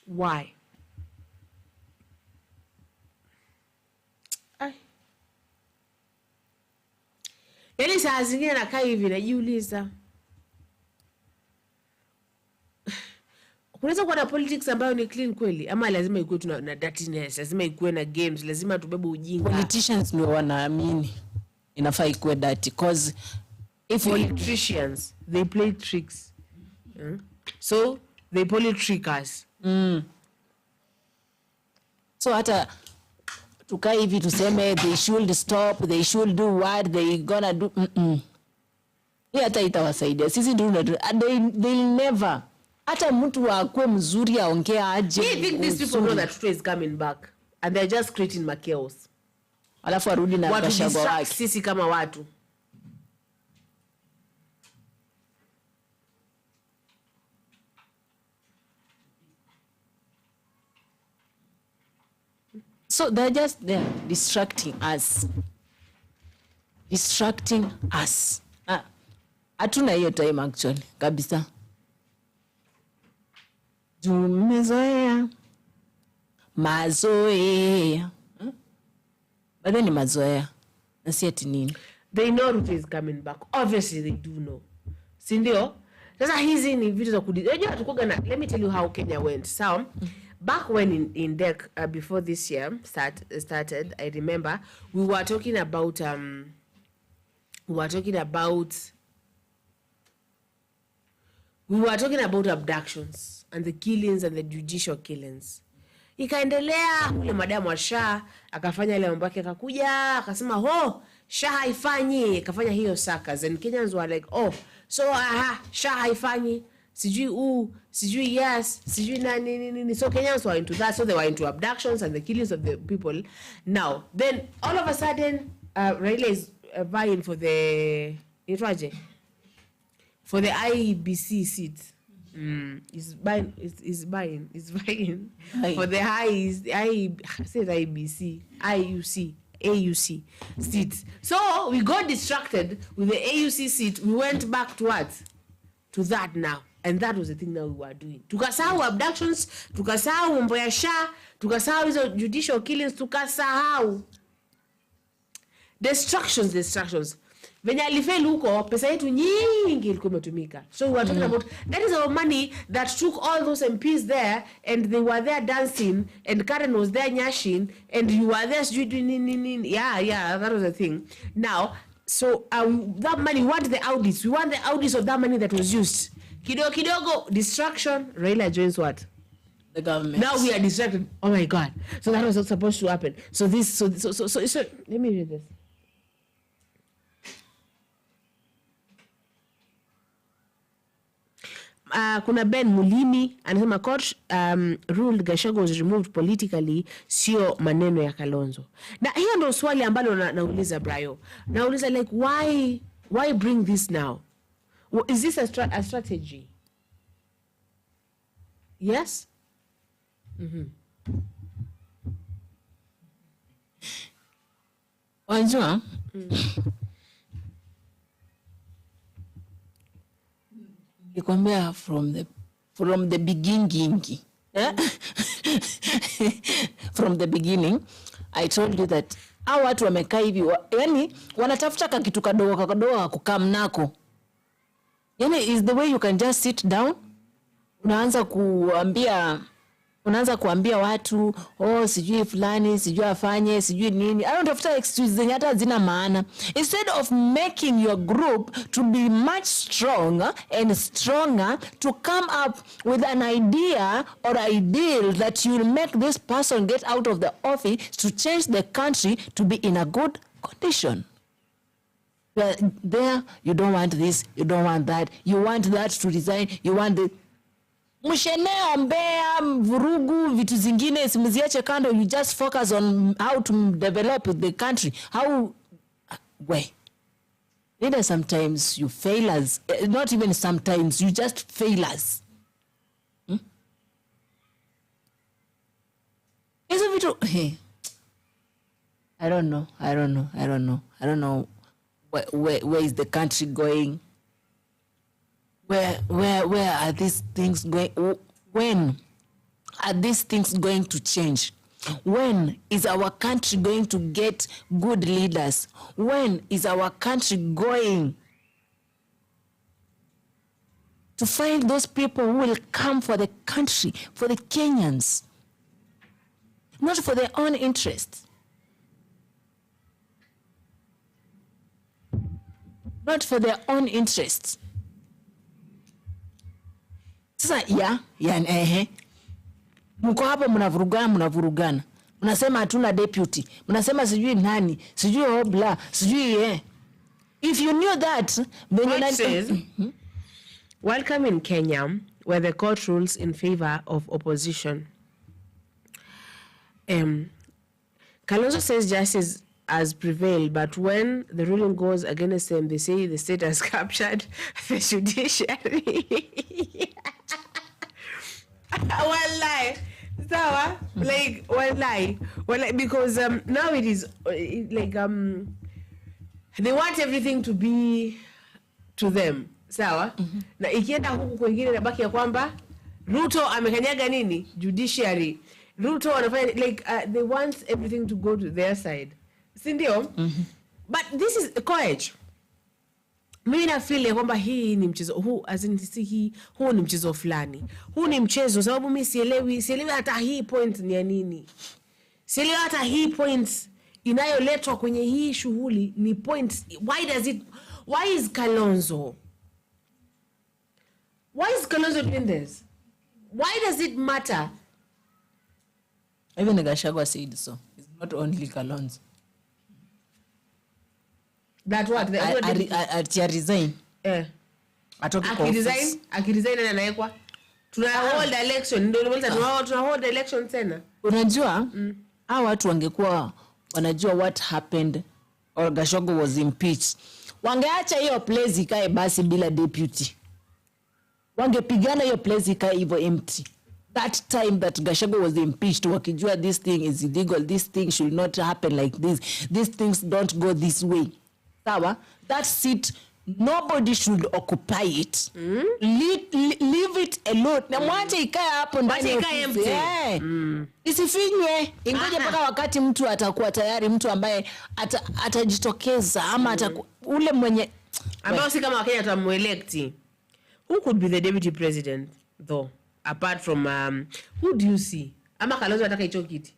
Why? Yaani saa zingine nakaa hivi najiuliza, unaweza kuwa na politics ambayo ni clean kweli ama lazima ikuwe na dirtiness, lazima ikuwe na games, lazima tubebe ujinga? Politicians ndio wanaamini inafaa ikuwe dirty because if politicians they play tricks. So they politrick us. So hata tukai hivi tuseme they should stop, they should do what they gonna do. Hata itawasaidia sisi ndio they'll never. Hata mtu akwe mzuri aongea aje. I think these people know that Ruto is coming back and they're just creating chaos. Alafu arudi na Gachagua wake. Sisi kama watu. So they're just there distracting us. Hatuna hiyo time actually kabisa. Tumezoea. Mazoea. But then mazoea. Na si ati nini. They know Ruto is coming back. Obviously they do know. Si ndio? Sasa hizi ni vitu za unajua tukoga na, let me tell you how Kenya went. So back when in DEC before this year started, I remember we were talking about abductions and the killings and the judicial killings. Ikaendelea ule madamu wa Shah akafanya ile mambo yake, akakuja akasema Shah haifanyi, akafanya hiyo sakas, and Kenyans were like, so Shah haifanyi, sijui yes, sijui nini. So Kenyans were into that, so they were into abductions and the killings of the people. Now then all of a sudden Raila is vying for the IEBC seat. Is buying for the AUC seat. So we got distracted with the AUC seat. We went back to what? To that now. And that was the thing that we were doing. Tukasahau abductions, tukasahau mambo ya Shah, tukasahau hizo judicial killings, tukasahau. Distractions. Venye alifeli huko, pesa yetu nyingi ilikuwa imetumika. So we are talking about, that is our money that took all those MPs there, and they were there dancing, and Karen was there nyashing, and you were there doing yeah, that was the thing. Now, so that money, we want the audits. We want the audits of that money that was used. Kidogo, distraction, Raila joins what? The government. Now we are distracted. Oh my God. So that was not supposed to happen. So let me read this. Kuna Ben Mulimi anasema court ruled Gachagua was removed politically, sio maneno ya Kalonzo. Na hiyo ndio swali ambalo nauliza Brayo. Nauliza like why bring this now? Is this a strategy? Yes? Wanjua? Nikwambia from the beginning. From the beginning, I told you that hao watu wamekaa hivi, yani wanatafuta kitu kadogo kukaa nako. Yani is the way you can just sit down, unaanza kuambia watu, sijui fulani, sijui afanye, sijui nini. I don't tafuta excuse zenye hata hazina maana. Instead of making your group to be much stronger and stronger to come up with an idea or ideal that you will make this person get out of the office to change the country to be in a good condition. There, you don't want this, you don't want that, you want that to resign, you want the... Msheneo, mbea, vurugu, vitu zingine, simuziache kando, you just focus on how to develop the country. Either sometimes you fail us, not even sometimes, you just fail us. Hizo vitu, I don't know where is the country going? Where are these things going? When are these things going to change? When is our country going to get good leaders? When is our country going to find those people who will come for the country, for the Kenyans, not for their own interests? Not for their own interests. Sasa mko hapa mnavurugana. Mnasema hatuna deputy. Mnasema sijui nani, sijui obla, sijui If you knew that, then says, welcome in Kenya, where the court rules in favor of opposition. Kalonzo says justice has prevailed, but when the ruling goes against them, they say the state has captured the judiciary. One lie. Sawa? Like, one lie. Because now it is they want everything to be to them. Sawa? Na ikienda huku kwingine nabaki ya kwamba Ruto amekanyaga nini? Judiciary. Ruto wanafanya they want everything to go to their side. Sindio? But this is courage. Mimi na feel kwamba hii ni mchezo huu huu ni mchezo fulani. Huu ni mchezo sababu mimi sielewi hata hii point ni ya nini. Sielewi hata hii point inayoletwa kwenye hii shughuli ni point. Why is Kalonzo doing this? Why does it matter? Even Gachagua said so. It's not only Kalonzo. That what? I resign. Akiresign na anaekwa. Tuna hold election. Ndio tuna hold election tena. Unajua, hao watu wangekuwa wanajua what happened or Gachagua was impeached. Wangeacha hiyo place ikae basi bila deputy. Wangepigana hiyo place ikae hivyo empty. That time that Gachagua was impeached, wakijua this thing is illegal, this thing should not happen like this, these things don't go this way. Sawa? That seat nobody should occupy it. Leave it alone. Na mwache ikae hapo ndani ya ofisi. Isifinywe. Ingoje mpaka wakati mtu atakuwa tayari, mtu ambaye atajitokeza ama ule mwenye ambao si kama Wakenya tutamuelect. Who could be the deputy president though, apart from who do you see? Ama Kalonzo ataka hicho kiti.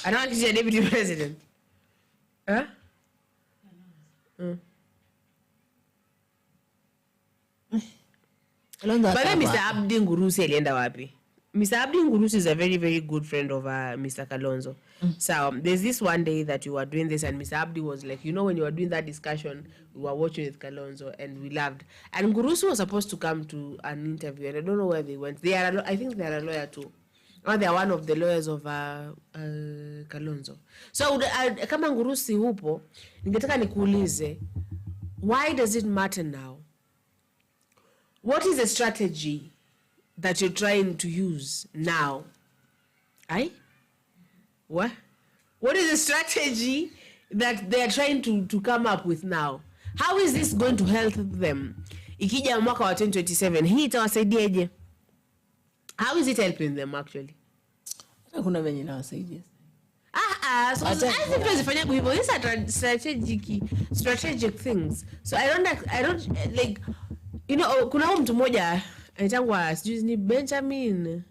Anataka kiti ya deputy president. But then Mr. Abdi Ngurusi alienda wapi? Mr. Abdi Ngurusi is a very, very good friend of Mr. Kalonzo. So there's this one day that you were doing this and Mr. Abdi was like, you know, when you were doing that discussion, we were watching with Kalonzo and we laughed. And Ngurusi was supposed to come to an interview and I don't know where they went. I think they are a lawyer too. Or they are one of the lawyers of Kalonzo. So kama Ngurusi hupo, ningetaka nikuulize, why does it matter now? What is the strategy that you're trying to use now? What? What is the strategy that they are trying to come up with now? How is this going to help them? Ikija mwaka wa 2027, hii itawasaidiaje? How is it helping them actually? Kuna venye inawasaidia. So I think these are strategic things. So I don't like, you know, kuna mtu mmoja anatangwa sijui ni Benjamin.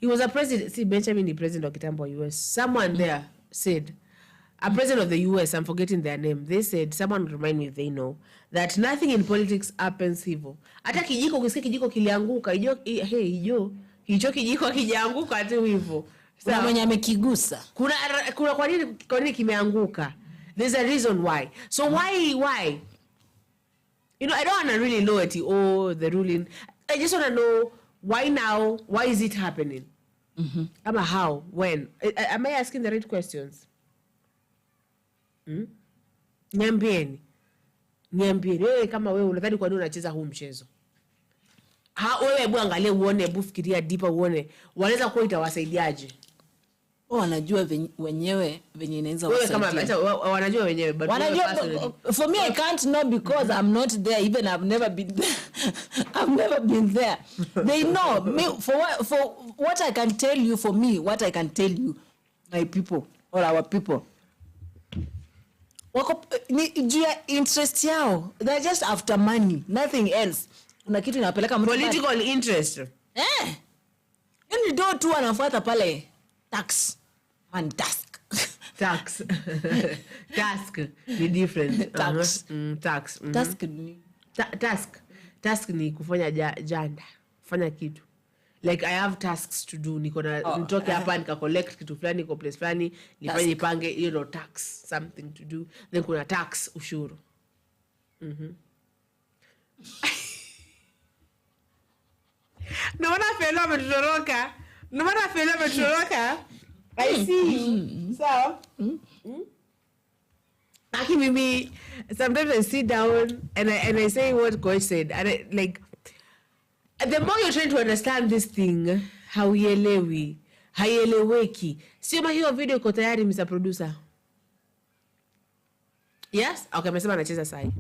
He was a president. See, Benjamin, the president of kitambo US. Someone there said, a president of the US, I'm forgetting their name. They said, someone remind me if they know, that nothing in politics happens hivyo. Hata kijiko ukisikia kijiko kilianguka, hicho kijiko kijaanguka tu hivyo. Kuna mwenye amekigusa. Kuna kwa nini kimeanguka? There's a reason why. So why? You know, I don't want to really know it, the ruling. I just want to know why now, why is it happening? Ama how, when? Am I asking the right questions? Niambieni. Wewe kama wewe unadhani kwa nini unacheza huu mchezo? Wewe hebu angalia uone, hebu fikiria deeper uone, wanaweza kuwa itawasaidiaje? Wanajua wenyewe venye inaweza wasaidia. Wewe kama wanajua wenyewe, but for me I can't know because I'm not there, even I've never been there. I've never been there. They know me for what I can tell you, for me what I can tell you, my people or our people. Wako ni interest yao. They're just after money, nothing else. Kuna kitu inapeleka mtu political interest. Ni do tu anafuata pale tax and task. Tax ni different. Tax. Tax. Task ni task ni kufanya janda, kufanya kitu. Like I have tasks to do. Nitoke hapa nika collect kitu fulani, niko place fulani, nifanye ipange, you know, tax, something to do. Then kuna tax, ushuru. Naona felo ametoroka. I see you. So, Mimi, sometimes I sit down and I say what Coach said. And like, the more you're trying to understand this thing, haieleweki. Sio hiyo video iko tayari, Mr. Producer. Yes? Okay, amesema anacheza sai.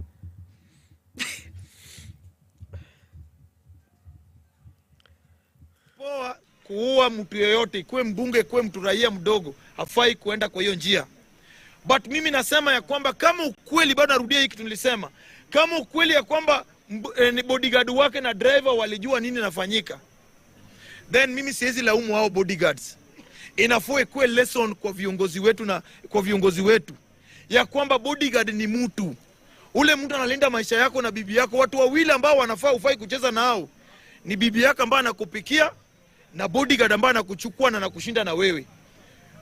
Kuua mtu yeyote, kuwe mbunge, kuwe mtu raia mdogo, hafai kuenda kwa hiyo njia. But mimi nasema ya kwamba kama ukweli, bado narudia hiki tulisema, kama ukweli ya kwamba ni bodyguard wake na driver walijua nini nafanyika, then mimi siwezi laumu hao bodyguards. Inafaa kuwe lesson kwa viongozi wetu na kwa viongozi wetu ya kwamba bodyguard ni mtu. Ule mtu analinda maisha yako na bibi yako. Watu wawili ambao wanafaa ufai kucheza nao ni bibi yako ambaye anakupikia na bodyguard ambaye anakuchukua na anakushinda na wewe.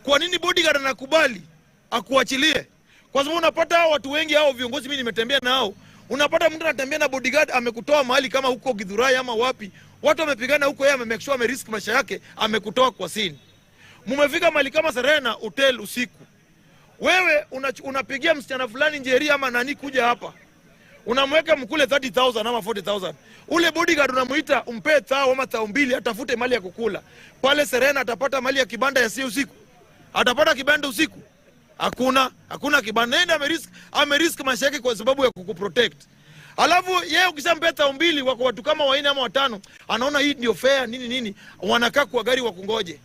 Kwa nini bodyguard anakubali akuachilie? Kwa sababu unapata hao watu wengi, hao viongozi mimi nimetembea nao, unapata mtu anatembea na bodyguard amekutoa mahali kama huko Githurai ama wapi, watu wamepigana huko, yeye amemake sure amerisk maisha yake, amekutoa kwa scene. Mumefika mahali kama Serena hotel usiku, wewe unapigia msichana fulani Njeri ama nani kuja hapa, unamweka mkule 30,000 ama 40,000. Ule bodyguard unamuita umpe 1,000 ama 2,000 atafute mali ya kukula. Pale Serena atapata mali ya kibanda ya si usiku? Atapata kibanda usiku? Hakuna kibanda. Nenda amerisk maisha yake kwa sababu ya kukuprotect. Alafu yeye ukishampea tao mbili wako watu kama 4 ama 5, anaona hii ndio fair nini wanakaa kwa gari wakungoje.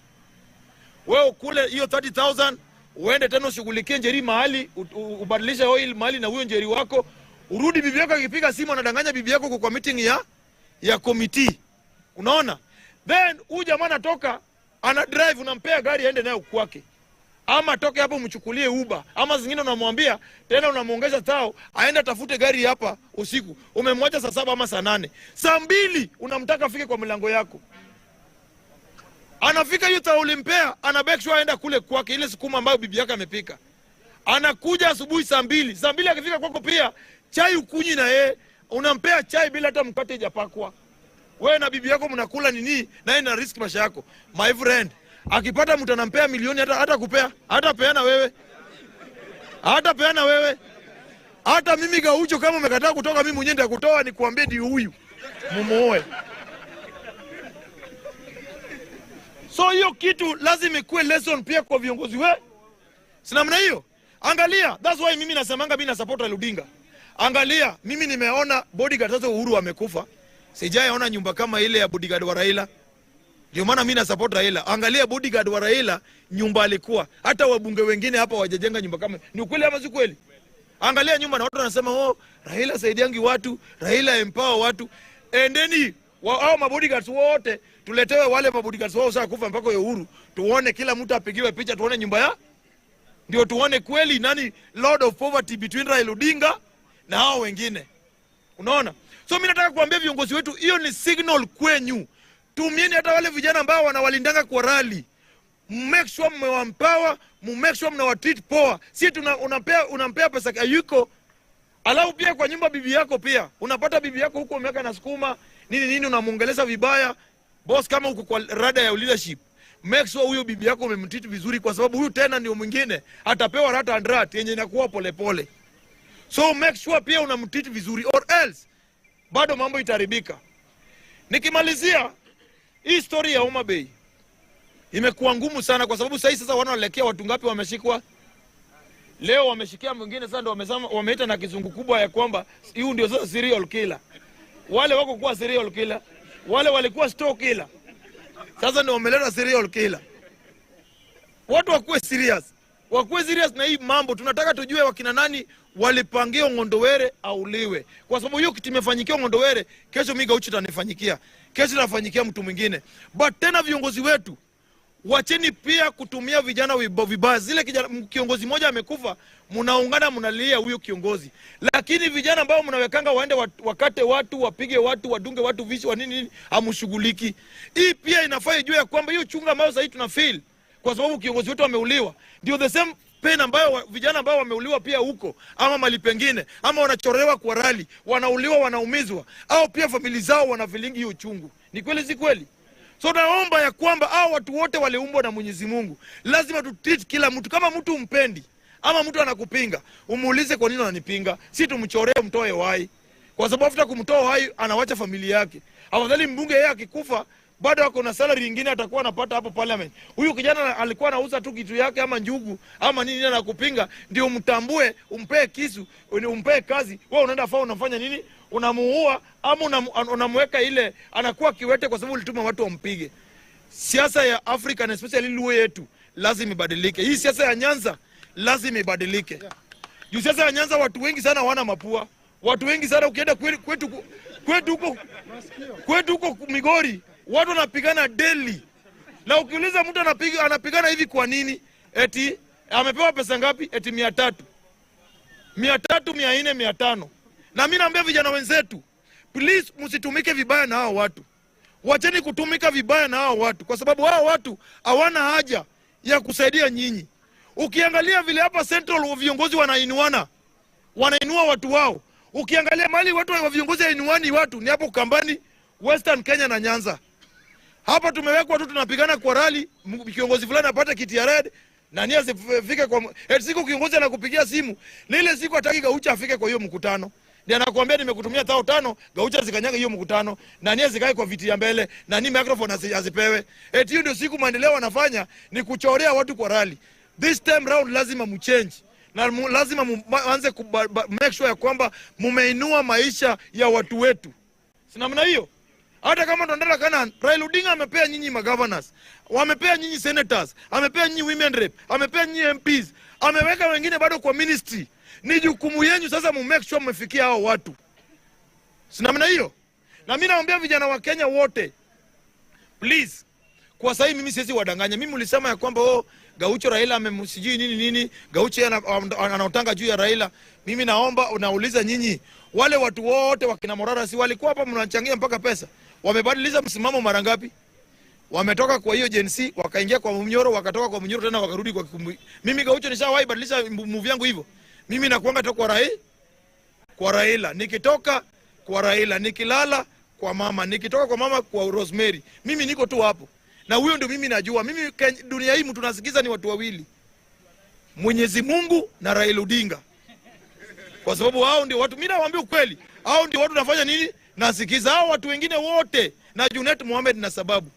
Wewe kule hiyo 30,000 uende tena ushughulikie njeri mahali, ubadilishe oil mahali na huyo njeri wako, urudi bibi yako akipiga simu anadanganya bibi yako kwa meeting ya committee. Unaona? Then huyu jamaa anatoka ana drive, unampea gari aende nayo kwake. Ama toke hapo mchukulie Uber, ama zingine unamwambia tena unamuongeza tao aende tafute gari hapa usiku. Umemwacha saa 7 ama saa 8. Saa 2 unamtaka afike kwa mlango yako. Anafika hiyo tao ulimpea, anabake sure aenda kule kwake ile sukuma ambayo bibi yake amepika. Anakuja asubuhi saa 2. Saa 2 akifika kwako pia chai ukunywi na yeye, unampea chai bila hata mkate hajapakwa. Wewe na bibi yako mnakula nini na yeye na risk maisha yako. My friend, akipata mtu anampea milioni hata kupea, hata peana wewe. Hata mimi gaucho kama umekataa kutoka mimi mwenyewe nitakutoa nikuambie ndio huyu. Mumuoe. So hiyo kitu lazima ikuwe lesson pia kwa viongozi wewe. Sina maana hiyo. Angalia, that's why mimi nasemanga mimi na support Odinga. Angalia, mimi nimeona bodyguard sasa Uhuru amekufa. Sijaona nyumba kama ile ya bodyguard wa Raila. Ndio maana mimi na support Raila. Angalia bodyguard wa Raila nyumba alikuwa. Hata wabunge wengine hapa wajajenga nyumba kama. Ni ukweli ama si kweli? Angalia nyumba na watu wanasema Raila saidiangi watu, Raila empower watu. Endeni hao mabodyguards wote tuletewe wale mabodyguards wao sasa kufa mpaka ya Uhuru. Tuone kila mtu apigiwe picha tuone nyumba ya. Ndio tuone kweli nani Lord of Poverty between Raila Odinga na hao wengine. Unaona? So mimi nataka kuambia viongozi wetu hiyo ni signal kwenyu. Tumieni hata wale vijana ambao wanawalindanga kwa rally. Make sure mmewampower, make sure mnawatreat poa. Si unampea pesa yuko. Alafu pia kwa nyumba bibi yako pia. Unapata bibi yako huko umeweka na sukuma, nini unamuongeleza vibaya. Boss kama uko kwa rada ya leadership, make sure huyo bibi yako umemtreat vizuri kwa sababu huyu tena ndio mwingine atapewa rata and rat yenye inakuwa polepole. So make sure pia unamtreat vizuri or else bado mambo itaribika. Nikimalizia hii story ya Homa Bay imekuwa ngumu sana kwa sababu sasa wanaelekea watu ngapi wameshikwa? Leo wameshikia mwingine sasa ndio wameita na kizungu kubwa ya kwamba huyu ndio sasa serial killer. Wale wako kwa serial killer, wale walikuwa store killer. Sasa ndio wameleta serial killer. Watu wakuwe serious. Wakuwe serious na hii mambo. Tunataka tujue wakina nani walipangia Ngondowere auliwe. Kwa sababu hiyo kitu imefanyikia Ngondowere, kesho mimi gauchi tanifanyikia. Kesho nafanyikia mtu mwingine. But tena viongozi wetu wacheni pia kutumia vijana vibaya. Zile kiongozi mmoja amekufa, mnaungana mnalia huyo kiongozi. Lakini vijana ambao mnawekanga waende wakate watu, wapige watu, wadunge watu vishi wa nini amshughuliki. Hii pia inafaa ijue kwamba hiyo chunga ambayo sasa tuna feel kwa sababu kiongozi wetu ameuliwa. Ndio the same pain ambayo vijana ambao wameuliwa pia huko ama mali pengine ama wanachorewa kwa rally, wanauliwa, wanaumizwa au pia familia zao wanafilingi hiyo chungu. Ni kweli si kweli? So naomba ya kwamba hao watu wote waliumbwa na Mwenyezi Mungu. Lazima tutreat kila mtu kama mtu umpendi ama mtu anakupinga, umuulize kwa nini unanipinga. Si tumchoree mtoe wai. Kwa sababu hata kumtoa wai anawacha familia yake. Afadhali mbunge yeye akikufa bado ako na salary nyingine atakuwa anapata hapo parliament. Huyu kijana alikuwa anauza tu kitu yake ama njugu ama nini na kupinga ndio mtambue, umpee kisu, umpee kazi. Wewe unaenda fao unafanya nini? Unamuua ama unamweka ile anakuwa kiwete kwa sababu ulituma watu wampige. Siasa ya Africa na especially Luo yetu lazima ibadilike. Hii siasa ya Nyanza lazima ibadilike. Juu siasa ya Nyanza watu wengi sana wana mapua. Watu wengi sana ukienda kwetu huko Migori watu wanapigana daily. Na ukiuliza mtu anapigana hivi kwa nini? Eti amepewa pesa ngapi? Eti 300. 300, 400, 500. Na mimi naambia vijana wenzetu, please msitumike vibaya na hao watu. Wacheni kutumika vibaya na hao watu kwa sababu hao watu hawana haja ya kusaidia nyinyi. Ukiangalia vile hapa Central viongozi wanainua watu wao. Ukiangalia mali watu wa viongozi wainuani watu ni hapo Kambani, Western Kenya na Nyanza. Hapa tumewekwa tu tunapigana kwa rally, kiongozi fulani apate kiti ya red na nia zifike kwa siku kiongozi anakupigia simu. Lile siku hataki gaucha afike kwa hiyo mkutano. Ndio anakuambia nimekutumia 5,000, gaucha zikanyaga hiyo mkutano na nia zikae kwa viti ya mbele na ni microphone azipewe. Hiyo ndio siku maendeleo wanafanya ni kuchorea watu kwa rally. This time round lazima mchange. Na lazima muanze make sure ya kwamba mumeinua maisha ya watu wetu. Si namna hiyo? Hata kama tunaendelea kana Raila Odinga amepea nyinyi magovernors, wamepea nyinyi senators, amepea nyinyi women rep, amepea nyinyi MPs, ameweka wengine bado kwa ministry. Ni jukumu yenu sasa make sure mmefikia hao watu. Si namna hiyo? Na mimi naambia vijana wa Kenya wote, please, kwa sasa mimi siwezi wadanganya. Mimi ulisema ya kwamba Gaucho Raila amemsijui nini, Gaucho anaotanga juu ya Raila. Mimi naomba unauliza nyinyi, wale watu wote wakina Morara si walikuwa hapa mnachangia mpaka pesa? Wamebadilisha msimamo mara ngapi? Wametoka kwa hiyo jensi, wakaingia kwa Munyoro, wakatoka kwa Munyoro tena wakarudi kwa Kikumbi. Mimi Gaucho nishawahi badilisha move yangu hivyo. Mimi nakuanga toka kwa Raila, nikitoka kwa Raila, nikilala kwa mama, nikitoka kwa mama kwa Rosemary. Mimi niko tu hapo. Na huyo ndio mimi najua. Mimi dunia hii mtu nasikiza ni watu wawili. Mwenyezi Mungu na Raila Odinga. Kwa sababu hao ndio watu, mimi nawaambia ukweli, hao ndio watu nafanya nini? Nasikiza. Hao watu wengine wote na Junet Mohamed na sababu.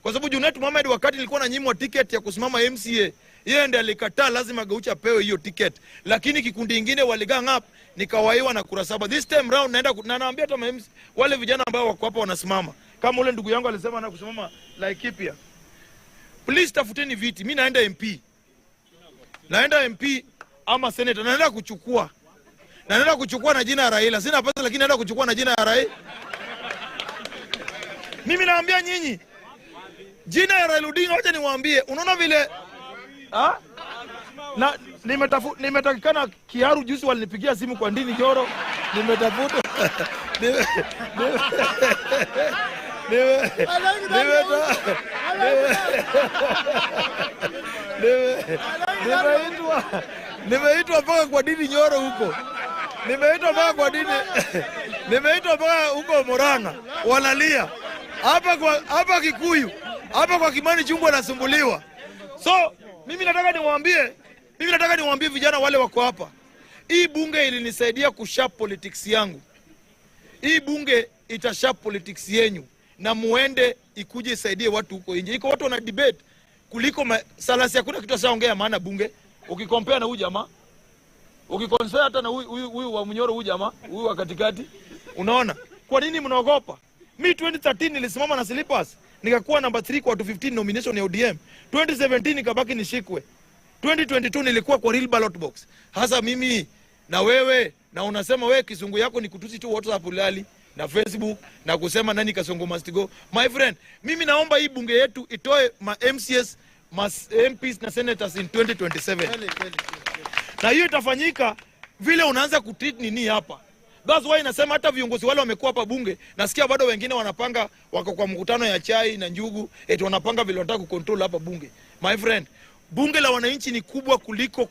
Kwa sababu Junet Mohamed wakati nilikuwa na nyimwa ticket ya kusimama MCA, yeye ndiye alikataa lazima Gaucho apewe hiyo ticket. Lakini kikundi kingine waligang up, nikawaiwa na kura 7. This time round naenda na naambia hata wale vijana ambao wako hapa wanasimama. Kama ule ndugu yangu alisema na kusimama Laikipia. Please tafuteni viti. Mimi naenda MP. Naenda MP ama senator. Naenda kuchukua. Naenda kuchukua na jina ya Raila. Sina pesa lakini naenda kuchukua na jina ya Raila. Mimi naambia nyinyi, jina ya Raila Odinga wacha niwaambie. Unaona vile na nimetakikana Kiaru juzi walinipigia simu kwa Ndini Joro. Nimetafuta nimeitwa mpaka kwa Ndini Nyoro huko. Nimeitwa mpaka kwa Ndini. Nimeitwa mpaka huko Murang'a. Wanalia. Hapa Kikuyu. Hapa kwa Kimani Chungwa anasumbuliwa. So, mimi nataka niwaambie vijana wale wako hapa. Hii bunge ilinisaidia kushape politics yangu. Hii bunge itashape politics yenu na muende ikuje isaidie watu huko nje. Iko watu wana debate kuliko salasi, hakuna kitu saongea maana bunge. Ukikompare na huyu jamaa, ukikompare hata na huyu wa Munyoro, huyu jamaa, huyu wa katikati, unaona? Kwa nini mnaogopa? Mimi 2013 nilisimama na slippers, nikakuwa number 3 kwa 215 nomination ya ODM. 2017 nikabaki nishikwe. 2022 nilikuwa kwa real ballot box. Hasa mimi na wewe, na unasema wewe kizungu yako ni kutusi tu WhatsApp ulali na Facebook na kusema nani Kasongo must go. My friend, mimi naomba hii bunge yetu itoe ma MCS, MPs na senators in 2027. Na hiyo itafanyika vile unaanza kutreat nini hapa. That's why nasema hata viongozi wale wamekuwa hapa bunge, nasikia bado wengine wanapanga, wako kwa mkutano ya chai na njugu, eti wanapanga vile wanataka kucontrol hapa bunge. My friend, bunge la wananchi ni kubwa kuliko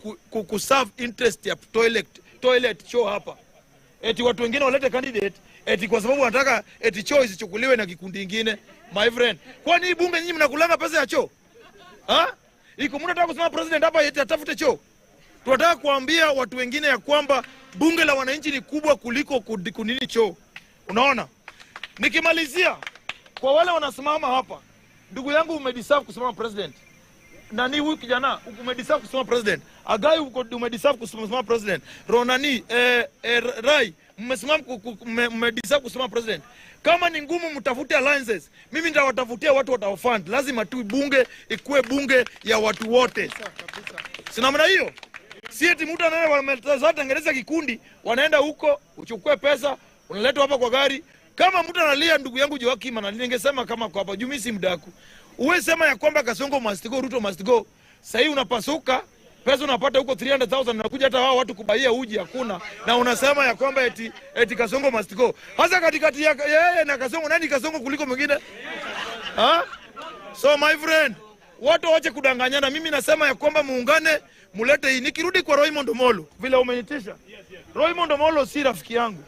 kuserve interest ya toilet choo hapa. Eti watu wengine walete candidate, eti kwa sababu wanataka eti choo isichukuliwe na kikundi kingine. My friend, kwani hii bunge nyinyi mnakulanga pesa ya choo? Iko mtu anataka kusema president hapa eti atafute choo. Tunataka kuambia watu wengine ya kwamba bunge la wananchi ni kubwa kuliko kunini choo. Unaona? Nikimalizia, kwa wale wanasimama hapa, ndugu yangu umedeserve kusimama president. Nani huyu kijana umedeserve kusimama president. Agai umedeserve kusimama president. Ronani Rai umedeserve kusimama president. Kama ni ngumu mtafute alliances. Mimi nitawatafutia watu watawafund. Lazima tu bunge ikuwe bunge ya watu wote. Sina maana hiyo. Si eti mtu anatengeneza kikundi, wanaenda huko, uchukue pesa, unaleta hapa kwa gari. Kama mtu analia ndugu yangu Joakim analia, ningesema kama kwa hapa Jumisi mdaku. Uwe sema ya kwamba Kasongo must go, Ruto must go. Sasa unapasuka, pesa unapata huko 300,000 na kuja hata wao watu kubaia uji hakuna, na unasema ya kwamba eti Kasongo must go. Hasa katikati ya yeye na Kasongo, nani Kasongo kuliko mwingine? So my friend, watu waache kudanganyana. Mimi nasema ya kwamba muungane, mulete hii. Nikirudi kwa Raymond Omolo, vile umenitisha. Raymond Omolo si rafiki yangu.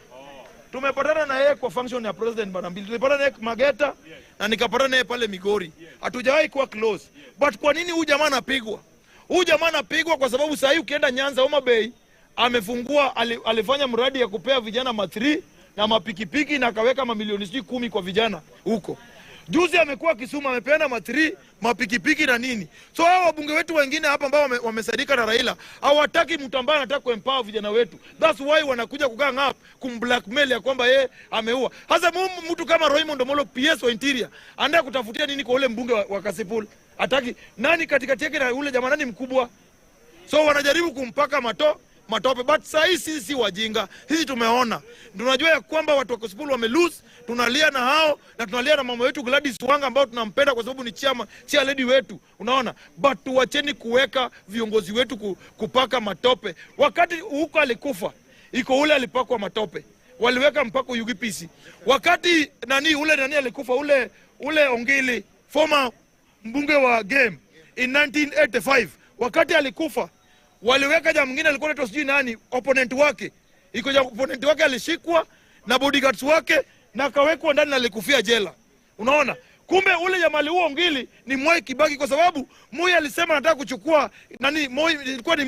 Tumepatana na yeye kwa function ya president bana mbili. Tulipatana naye Mageta na nikapatana naye pale Migori. Hatujawahi kuwa close. But kwa nini huyu jamaa anapigwa? Huyu jamaa anapigwa kwa sababu sasa ukienda Nyanza Homa Bay amefungua alifanya mradi ya kupea vijana ma3 na mapikipiki na akaweka mamilioni 10 kwa vijana huko. Juzi amekuwa Kisumu, amepeana matri, mapikipiki na nini. So hao wabunge wetu wengine hapa ambao wamesaidika na Raila, hawataki mtu ambaye anataka kuempower vijana wetu. That's why wanakuja kugang up kumblackmail ya kwamba yeye ameua. Hasa mtu kama Raymond Omolo, PS wa Interior, anataka kutafutia nini kwa ule mbunge wa Kasipul? Ataki nani katikati yake na ule jamaa nani mkubwa? So wanajaribu kumpaka matope, but sisi si wajinga. Sisi tumeona, tunajua ya kwamba watu wa Kasipul wamelose. Tunalia na hao na tunalia na mama wetu Gladys Wanga ambao tunampenda kwa sababu ni chia lady wetu, unaona. But tuacheni kuweka viongozi wetu kupaka matope. Wakati huko alikufa, iko ule alipakwa matope, waliweka mpaka UGPC. Wakati nani alikufa, ule Ongili, former mbunge wa game in 1985, wakati alikufa waliweka jamaa mwingine alikuwa anaitwa sijui nani, opponent wake. Iko jamaa opponent wake alishikwa na bodyguards wake na akawekwa ndani na alikufia jela. Unaona? Kumbe ule jamaa aliua Ongili ni Moi Kibaki, kwa sababu Moi alisema anataka kuchukua Moi, ilikuwa ni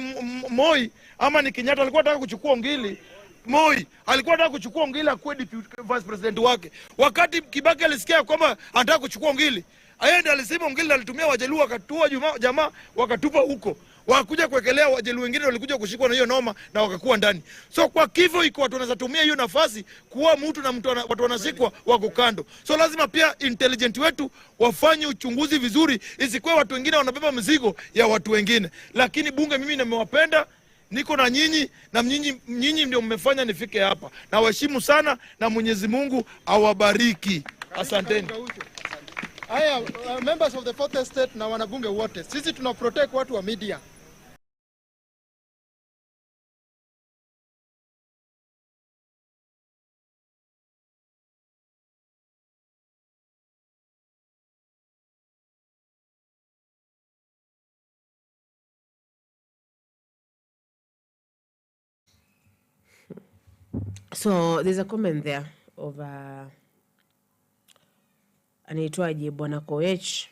Moi ama ni Kenyatta alikuwa anataka kuchukua Ongili. Moi alikuwa anataka kuchukua Ongili akuwe deputy vice president wake. Wakati Kibaki alisikia kwamba anataka kuchukua Ongili, aende alisema Ongili alitumia Wajaluo akatua jamaa wakatupa huko. Wakakuja kuwekelea Wajaluo wengine walikuja kushikwa na hiyo noma na wakakuwa ndani. So kwa kifo iko watu wanaweza tumia hiyo nafasi kuwa mtu na watu wanashikwa wako kando. So lazima pia intelligent wetu wafanye uchunguzi vizuri, isikuwe watu wengine wanabeba mzigo ya watu wengine. Lakini bunge mimi nimewapenda, niko na nyinyi na nyinyi ndio mmefanya nifike hapa. Na waheshimu sana na Mwenyezi Mungu awabariki. Asanteni. Haya, members of the fourth estate na wanabunge wote, sisi tuna protect watu wa media. So there's a comment there of anaitwaje Bwana Koech.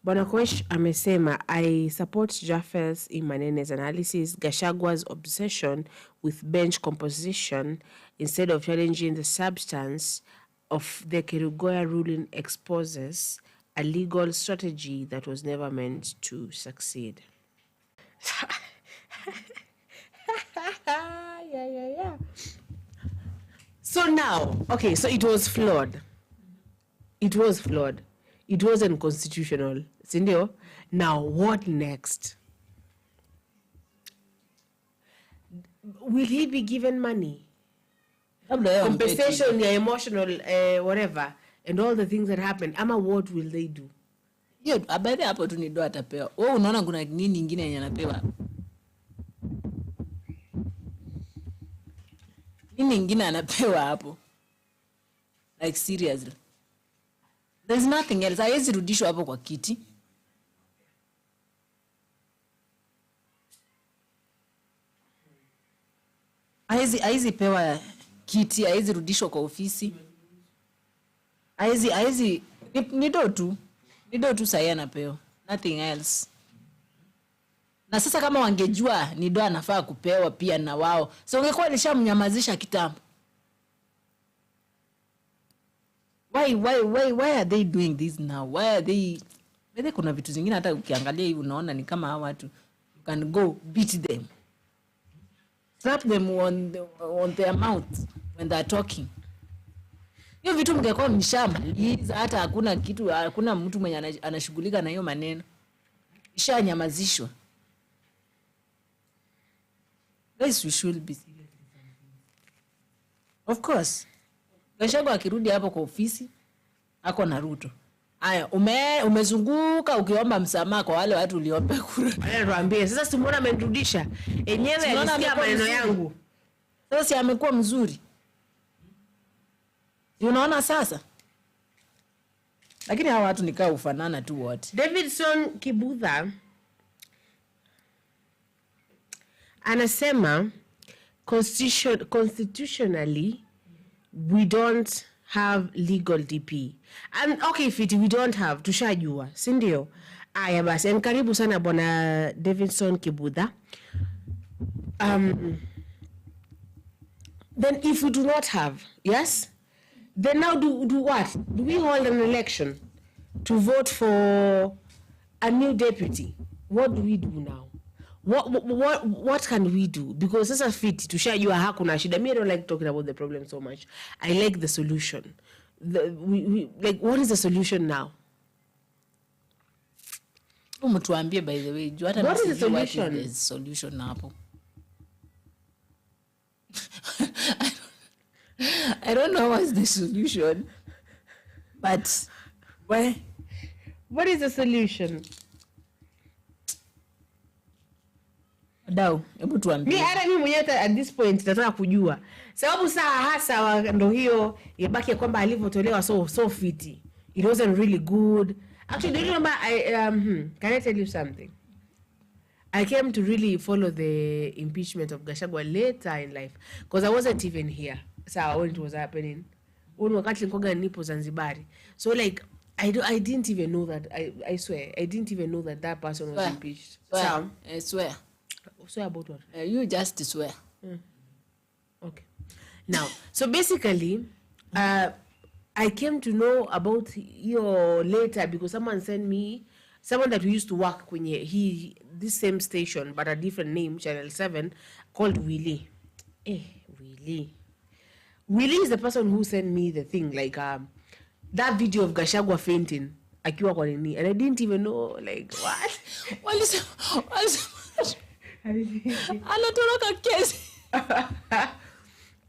Bwana Koech amesema, I support Japheth Imanene's analysis. Gachagwa's obsession with bench composition instead of challenging the substance of the Kerugoya ruling exposes a legal strategy that was never meant to succeed. Yeah. So now, okay, so it was flawed. It wasn't constitutional. Sindio? Now, what next? Will he be given money? Compensation, emotional, whatever, and all the things that happened. Ama, what will they do? Yo, abadhi hapo tu ni do atapewa. Wewe unaona kuna nini nyingine yenye anapewa? Nini nyingine anapewa hapo? Like seriously. There's nothing else. Haiwezi rudishwa hapo kwa kiti. Haiwezi pewa kiti, haiwezi rudishwa kwa ofisi. Haiwezi ni do tu. Ni do tu sasa anapewa. Nothing else. Na sasa kama wangejua ni do anafaa kupewa pia na wao, so ungekuwa nishamnyamazisha kitambo. Why are they doing this now? Why are they? Maybe kuna vitu zingine hata ukiangalia hivi unaona ni kama hawa watu, you can go beat them. Slap them on their mouth when they are talking. Hiyo vitu mngekuwa mshamaliza, hata hakuna kitu, hakuna mtu mwenye anashughulika na hiyo maneno. Ishanyamazishwa. Guys, we should be serious. Of course. Gachagua akirudi hapo kwa ofisi, ako na Ruto. Aya, umezunguka ukiomba msamaha kwa wale watu uliomba kura. Aya, tuambie. Sasa simuona amenirudisha. Enyewe alisikia maneno yangu. Sasa si amekuwa mzuri. Unaona sasa? Lakini hawa watu nikaa ufanana tu wote. Davidson Kibudha anasema constitutionally we don't have legal DP. And okay, fiti, we don't have, tushajua, si ndio? Aya basi, karibu sana Bwana Davidson Kibudha. Then if we do not have, yes, Then now do what? Do we hold an election to vote for a new deputy? What do we do now? What can we do? Because this is fit to share you hakuna shida. Me, I don't like talking about the problem so much. I like the solution. Like, what is the solution now? Umtuambie, by the way, what is the solution? What is the solution hapo? I don't know what's the solution, but what is the solution? Dau, hebu tuambie. Hata mimi mwenyewe at this point nataka kujua. Sababu saa hasa ndo hiyo ibaki kwamba alivyotolewa so fiti. It wasn't really good. Actually, do you remember can I tell you something? I came to really follow the impeachment of Gachagua later in life because I wasn't even here. So when it was happening, when wakati nilikuwa nipo Zanzibari. So like I didn't even know that. I swear I didn't even know that person was impeached. So I swear. Swear about what? You just swear. Okay. Now, so basically, I came to know about your later because someone sent me, someone that we used to work when this same station but a different name, Channel 7, called Willie. Willie. Willie is the person who sent me the thing, like that video of Gachagua fainting, akiwa kwa nini, and I didn't even know, like, what? What is anatoroka kesi.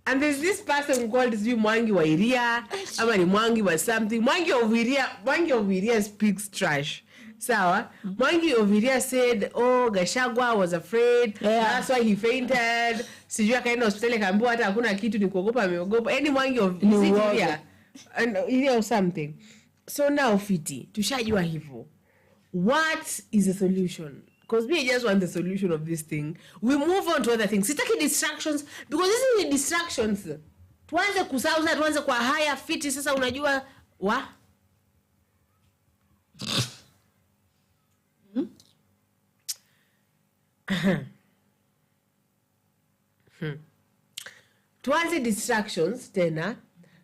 And there's this person called Mwangi wa Iria, ama ni Mwangi wa something. Mwangi of Iria speaks trash. Sawa? Mwangi of Iria said, oh, Gachagua was afraid. Yeah. That's why he fainted. Sijui akaenda hospitali akaambiwa hata hakuna kitu, ni kuogopa ameogopa. Any Mwangi of Iria. And Iria or something. So now fiti, tushajua hivyo. What is the solution? Because we just want the solution of this thing. We move on to other things. Sitaki distractions. Because this is the distractions. Tuanze kusauza, tuanze kwa haya fiti. Sasa unajua, tuanze distractions tena.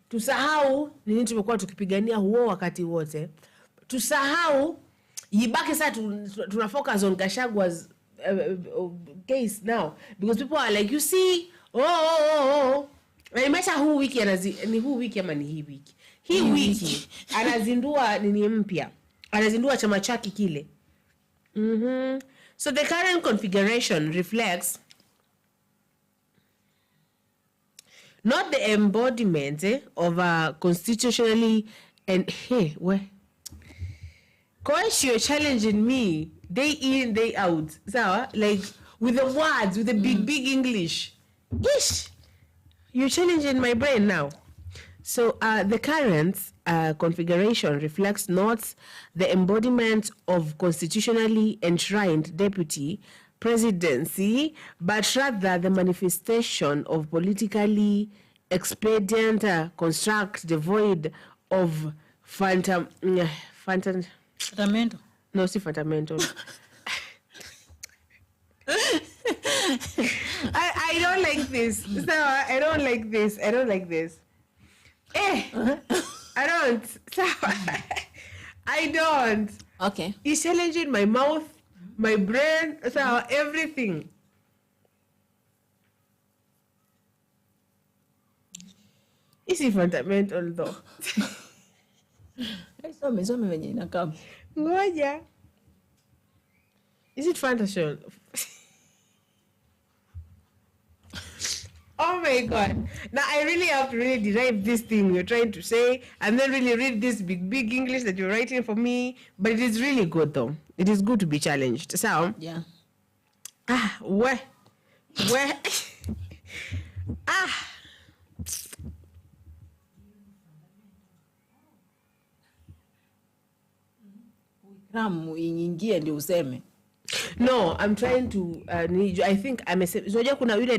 Tusahau nini tumekuwa tukipigania huo wakati wote. Tusahau yibaki sasa tuna focus on Gashagua's case now because people are like, you see, imesha huu wiki ni huu wiki ama ni hii wiki. Hii wiki anazindua nini mpya. Anazindua chama chake kile. So the current configuration reflects not the embodiment of a constitutionally and Course, you're challenging me day in, day out. So, like, with the words, with the big English. Ish! You're challenging my brain now. So, the current configuration reflects not the embodiment of constitutionally enshrined deputy presidency, but rather the manifestation of politically expedient construct devoid of fundamental. No, see fundamental. I don't like this. So I don't like this. I don't. So I don't. Okay. It's challenging my mouth, my brain, so everything. Is it fundamental though? Some wenye inakam. Ngoja. Is it fundamental? Oh my God. Now I really have to really derive this thing you're trying to say and then really read this big English that you're writing for me. But it is really good though. It is good to be challenged. So, yeah. Where? Ingie ndio useme. No, I'm trying to I think amesema kuna yule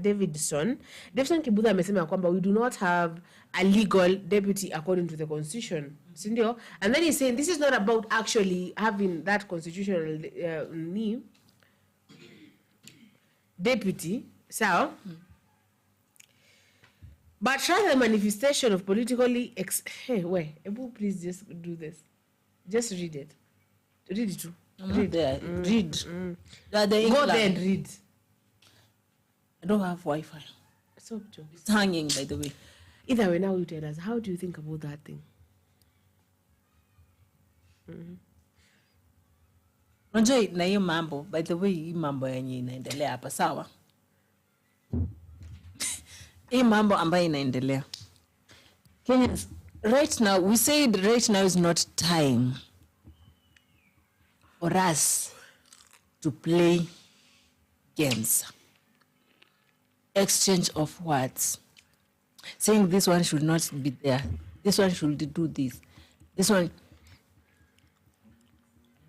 Davidson Kibudha amesema kwamba we do not have a legal deputy according to the constitution. Sindio? And then he's saying this is not about actually having that constitutional deputy. So But rather the manifestation of politically hey, wait, please just do this. Just read it. Read it too. Read there. Read. Go there and read. I don't have Wi-Fi. So, Joe. It's hanging, by the way. Either way, now you tell us, how do you think about that thing? Unajua na hiyo mambo, by the way, hii mambo yenye inaendelea hapa, sawa? Hii mambo ambayo inaendelea. Kenyans, right now, we said right now is not time for us to play games. Exchange of words. Saying this one should not be there. This one should do this. This one.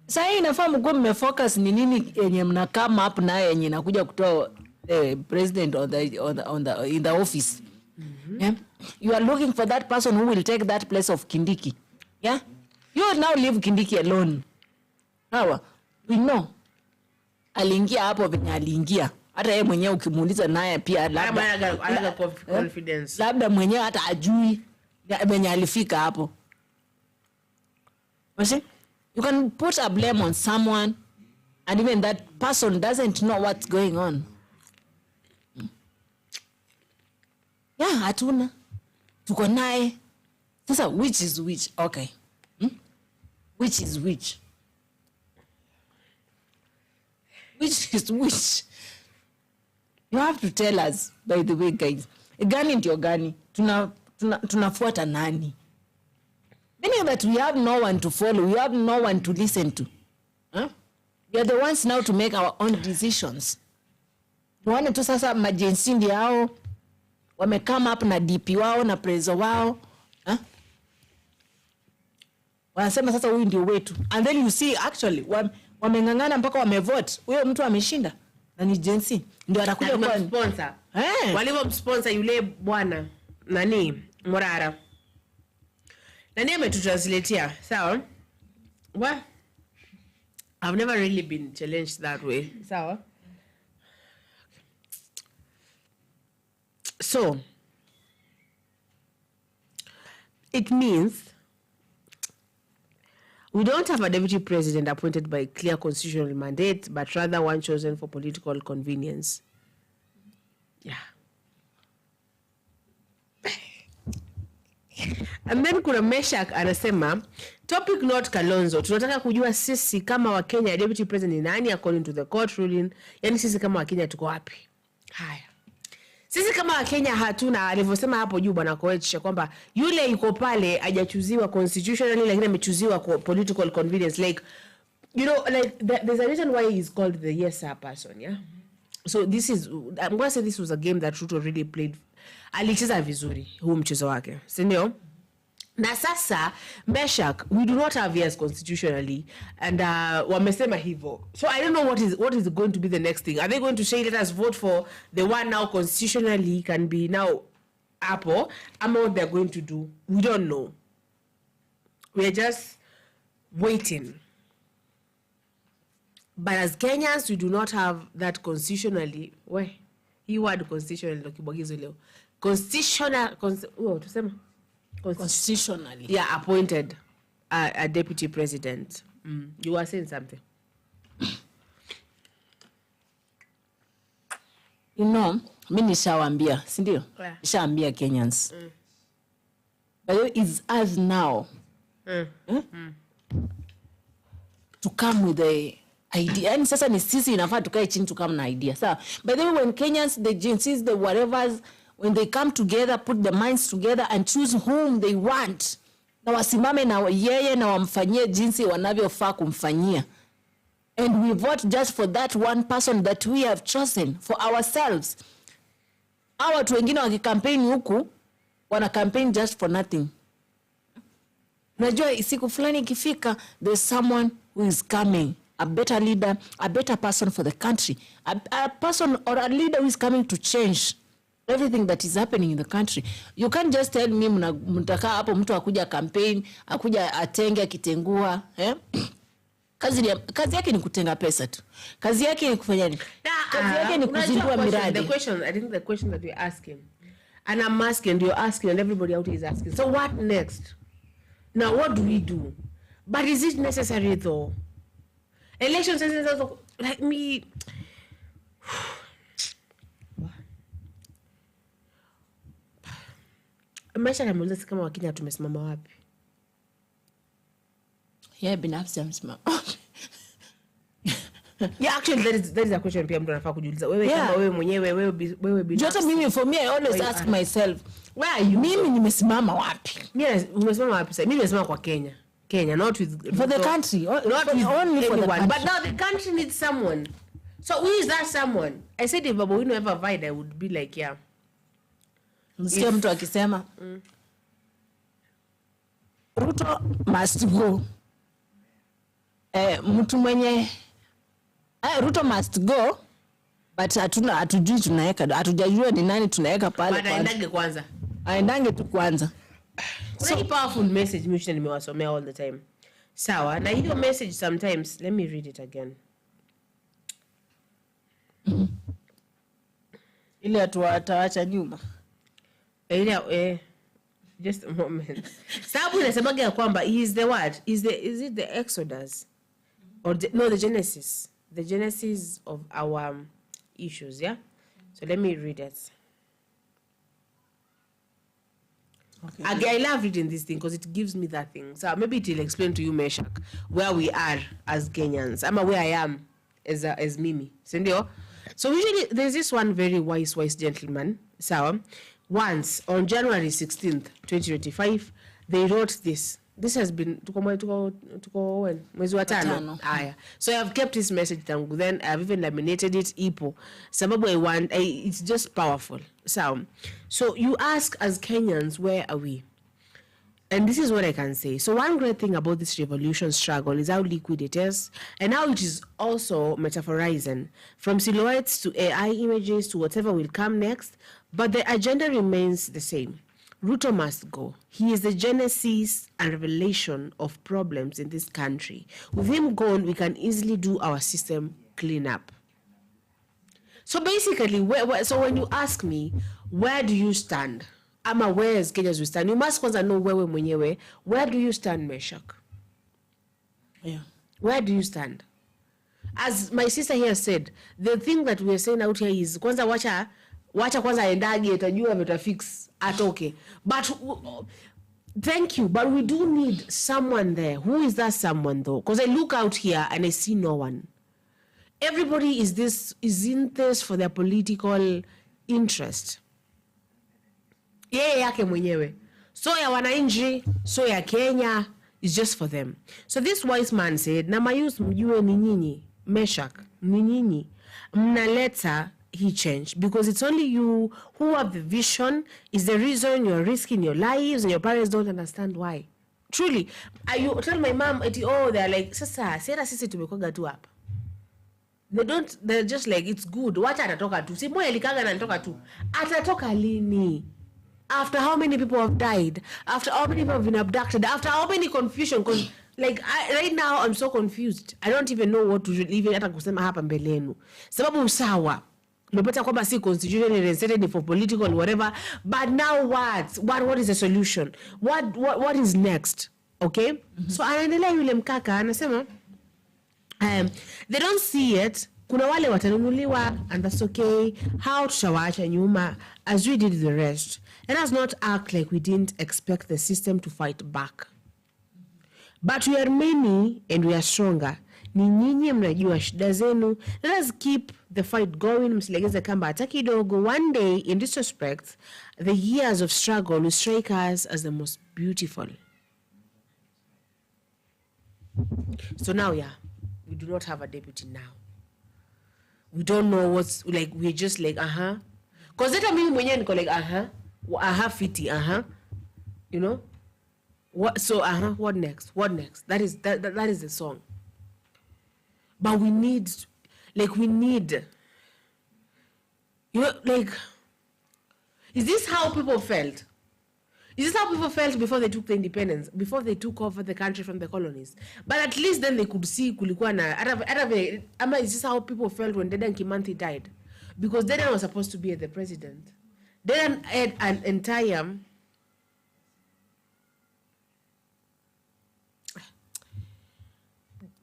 Sasa inafaa mko mmefocus ni nini yenye mna come up na yenye inakuja kutoa president in the office. Yeah? You are looking for that person who will take that place of Kindiki. Yeah? You now leave Kindiki alone. Hawa, we know. Aliingia hapo venye aliingia. Hata yeye mwenyewe ukimuuliza naye pia labda confidence. Labda mwenyewe hata ajui venye alifika hapo. See? You can put a blame on someone and even that person doesn't know what's going on. Yeah, hatuna. Tuko naye. Sasa which is which? Okay. Which is which? Which is which? You have to tell us, by the way, guys. Gani ndio gani? Tunafuata nani? Meaning that we have no one to follow. We have no one to listen to. Huh? We are the ones now to make our own decisions. Tuone tu sasa majensi ndio wame come up na DP wao na prezo wao. Huh? Wanasema sasa huyu ndio wetu. And then you see actually wamengangana mpaka wamevote. Huyo mtu ameshinda. Na ni jensi ndio atakuja kwa sponsor. Walivyo yule bwana nani Morara. Nani ametutranslatea, sawa? Well, I've never really been challenged that way, sawa? So, it means we don't have a deputy president appointed by clear constitutional mandate, but rather one chosen for political convenience. Yeah. And then kuna Meshak anasema topic not Kalonzo. Tunataka kujua sisi kama wa Kenya deputy president ni nani according to the court ruling. Yani sisi kama wa Kenya tuko wapi? Haya. Sisi kama wa Kenya hatuna, alivyosema hapo juu bwana Koech kwamba yule yuko pale hajachuziwa constitutionally lakini amechuziwa political convenience, like you know, like there's a reason why he's called the yes sir person, yeah. So this is, I'm going to say this was a game that Ruto really played. Alicheza vizuri huu mchezo wake, si ndio? Na sasa Meshak, we do not have yes constitutionally, and wamesema hivyo. So I don't know what is going to be the next thing. Are they going to say let us vote for the one now constitutionally can be now Apple? I what they're going to do. We don't know. We're just waiting. But as Kenyans, we do not have that constitutionally. Where? He word constitutionally lokibwagizo leo. Constitutionally. Yeah, appointed a deputy president. You were saying something. You know, mimi nishawaambia, si ndio? Nishaambia Kenyans. But it's us now. To come with the idea. And sasa ni sisi inafaa tukae chini to come na idea. So, by the way, when Kenyans, the GNCs, the whatevers, when they come together, put their minds together and choose whom they want, na wasimame na yeye na wamfanyie jinsi wanavyofaa kumfanyia. And we vote just for that one person that we have chosen for ourselves. Hawa watu wengine wakikampeni huku, wana campaign just for nothing. Unajua siku fulani ikifika, there's someone who is coming, a better leader, a better person for the country, a person or a leader who is coming to change everything that is happening in the country. You can't just tell me mtaka hapo mtu akuja campaign, akuja atenge akitengua, Kazi yake ni kutenga pesa tu. Kazi yake ni kufanya nini? Kazi yake ni kuzindua miradi. I think the question that we're asking, And I'm asking, and you're asking, and everybody out here is asking. So what next? Now, what do we do? But is it necessary though? Elections is also like me. Maisha namuuliza kama Wakenya tumesimama wapi? Yeah, binafsi msimama. Yeah, actually that is a question pia mtu anafaa kujiuliza. Wewe kama wewe mwenyewe wewe binafsi. Jota mimi for me I always ask myself, where are you? Mimi nimesimama wapi? Yes, umesimama wapi sasa? Mimi nimesimama kwa Kenya. Kenya, not with for the country, not with only for the country. But now the country needs someone. So who is that someone? I said if Babu ever vied, I would be like, yeah. Msikia mtu akisema Ruto must go. Mtu mwenye Ruto must go, but hatujui tunaweka, hatujajua ni nani tunaweka pale. But aendange kwanza. Aendange tu kwanza. So powerful message mimi nimewasomea all the time. Sawa, na hiyo message sometimes, let me read it again. Ile ataacha nyuma. Just a moment. Sababu inasemaga ya kwamba is the what? Is it the Exodus? Or the Genesis. The Genesis of our issues, yeah? So let me read it. Okay. I love reading this thing because it gives me that thing. So maybe it will explain to you, Meshach, where we are as Kenyans. Where I am as Mimi. So usually there's this one very wise gentleman. So once on January 16th, 2025, they wrote this. This has been mwezi wa tano. So I have kept this message tangu then. I have even laminated it ipo. Sababu it's just powerful. So you ask as Kenyans, where are we? And this is what I can say. So one great thing about this revolution struggle is how liquid it is and how it is also metaphorizing from silhouettes to AI images to whatever will come next. But the agenda remains the same. Ruto must go. He is the genesis and revelation of problems in this country. With him gone, we can easily do our system cleanup. So basically, so when you ask me, where do you stand? Where is Kenyans we stand? You must kwanza know wewe mwenyewe. Where do you stand, Meshach? Yeah. Where do you stand? As my sister here said, the thing that we are saying out here is kwanza wacha kwanza aendage atajua vitafix atoke. But thank you, but we do need someone there. Who is that someone though? Because I look out here and I see no one. Everybody is in this for their political interest. Yake mwenyewe. So ya wananchi, so ya Kenya is just for them. So this wise man said, na mayus mjue ni nyinyi, Meshach, ni nyinyi, mnaleta he change because it's only you who have the vision is the reason you're risking your lives and your parents don't understand why. Truly, I tell my mom, they're like, sasa, sera sisi tumekoga tu hapa. They're just like, it's good. Wacha atatoka tu. Si moya likaga na natoka tu. Atatoka lini? After how many people have died? After how many people have been abducted? After how many confusion? Because right now I'm so confused. I don't even know what to even hata kusema hapa mbele yenu. Sababu usawa. Umepata kwamba si constitutionally reinstated for political whatever. But now what? What is the solution? What is next? Okay? Mm-hmm. So anaendelea yule mkaka anasema they don't see it. Kuna wale watanunuliwa and that's okay. How tutawaacha nyuma as we did the rest. Let us not act like we didn't expect the system to fight back. But we are many and we are stronger. Ni nyinyi mnajua shida zenu. Let us keep the fight going. Msilegeze kamba hata kidogo. One day, in this respect, the years of struggle will strike us as the most beautiful. So now, we do not have a deputy now. We don't know what's, like, we're just like, Because that mimi mwenye niko like, fiti, you know? What, so, what next? What next? That is the song. But we need, you know, like, is this how people felt? Is this how people felt before they took the independence, before they took over the country from the colonies? But at least then they could see kulikuwa na, is this how people felt when Dedan Kimanthi died? Because Dedan was supposed to be the president. Then an entire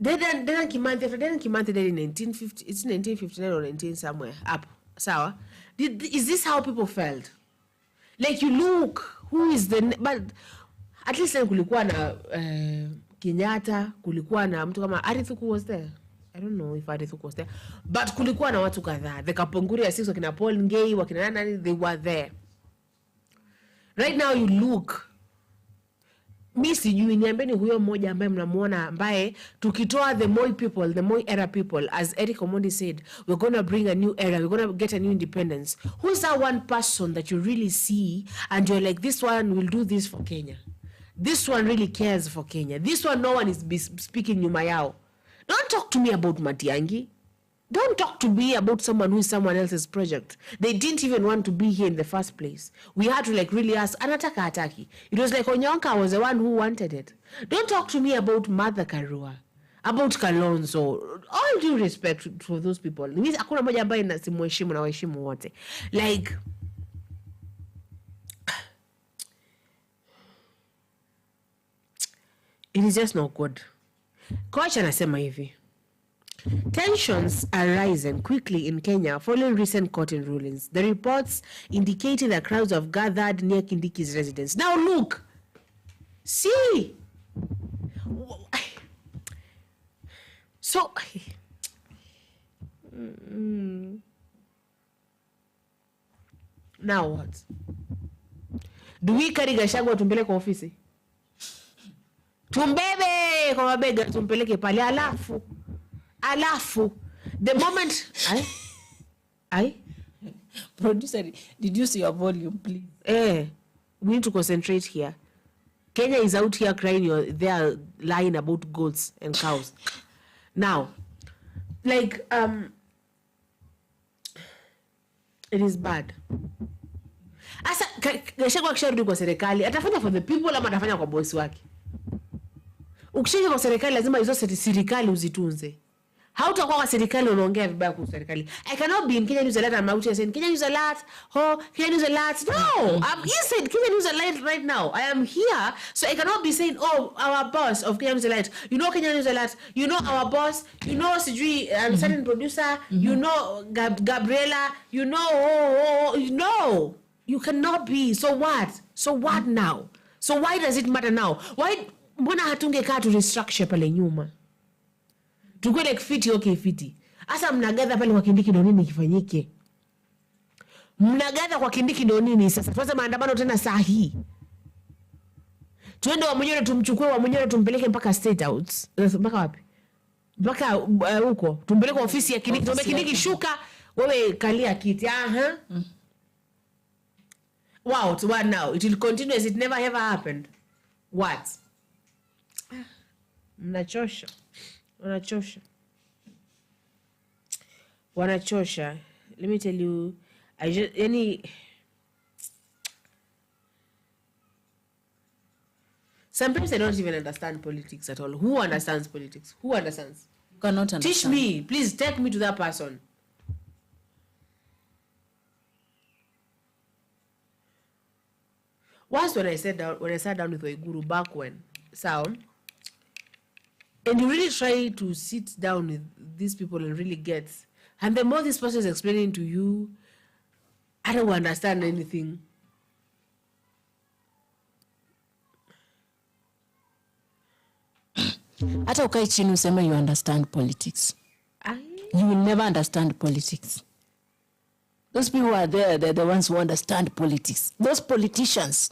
Dedan Kimanthi, after Dedan Kimanthi died in 1950, it's 1959 or 19 somewhere up. Sawa. Is this how people felt? Like you look, who is the, but at least then kulikuwa na Kenyatta, kulikuwa na mtu kama Arithuku was there. I don't know if Arithuku was there, but kulikuwa na watu kadhaa. The Kaponguri Six, wakina Paul Ngei, wakina nani, they were there. Right now you look, mi sijui niambeni huyo mmoja ambaye mnamuona ambaye tukitoa the Moi people, the Moi era people, as Eric Omondi said, we're going to bring a new era, we're going to get a new independence. Who's that one person that you really see and you're like, this one will do this for Kenya? This one really cares for Kenya. This one, no one is speaking nyuma yao. Don't talk to me about Matiang'i. Don't talk to me about someone who is someone else's project. They didn't even want to be here in the first place. We had to like really ask, anataka hataki. It was like Onyonka was the one who wanted it. Don't talk to me about Mother Karua, about Kalonzo. All due respect for those people. Hakuna moja ambaye nasimuheshimu na waheshimu wote. Like, it is just not good. Coach anasema hivi. Tensions are rising quickly in Kenya following recent court rulings. The reports indicating that crowds have gathered near Kindiki's residence. Now look, see, so now what? Do we carry Gachagua tumpeleke kwa ofisi? Tumbebe kwa mabega tumpeleke pale alafu the moment I Producer, did you see your volume, please? We need to concentrate here. Kenya is out here crying, they are lying about goats and cows. Now, like, it is bad. Asa Gachagua akisharudi kwa serikali atafanya for the people ama atafanya kwa boss wake? Ukishika kwa serikali lazima hizo serikali uzitunze. Hautakuwa kwa serikali unaongea vibaya kwa serikali. I cannot be in Kenya News Alert and I'm out here saying Kenya News Alert, Kenya News Alert. No, I'm inside Kenya News Alert right now. I am here, so I cannot be saying, oh, our boss of Kenya News Alert, you know Kenya News Alert, you know our boss, you know Sijui, certain producer, you know Gabriela, you know, no, you cannot be. So what? So what now? So why does it matter now? Why? Mbona hatungekaa tu restructure pale nyuma? Tukwe like fiti, okay fiti. Asa mnagadha pale kwa Kindiki ndo nini kifanyike? Mnagadha kwa Kindiki ndo nini sasa? Tuanze maandamano tena saa hii. Tuende wa Munyoro tumchukue wa Munyoro tumpeleke mpaka State House. Mpaka wapi? Mpaka huko. Tumpeleke kwa ofisi ya Kindiki. Tuombe Kindiki shuka, wewe kalia kiti. Wow, to what now? It will continue as it never ever happened. What? Mnachosha. Wanachosha. Let me tell you, sometimes I don't even understand politics at all. Who understands politics? Who understands? You cannot understand. Teach me. Please take me to that person. Once when I sat down with Waiguru back when, and you really try to sit down with these people and really get, and the more this person is explaining to you, I don't understand anything. Hata ukai chini useme you understand politics. You will never understand politics. Those people who are there, they're the ones who understand politics. Those politicians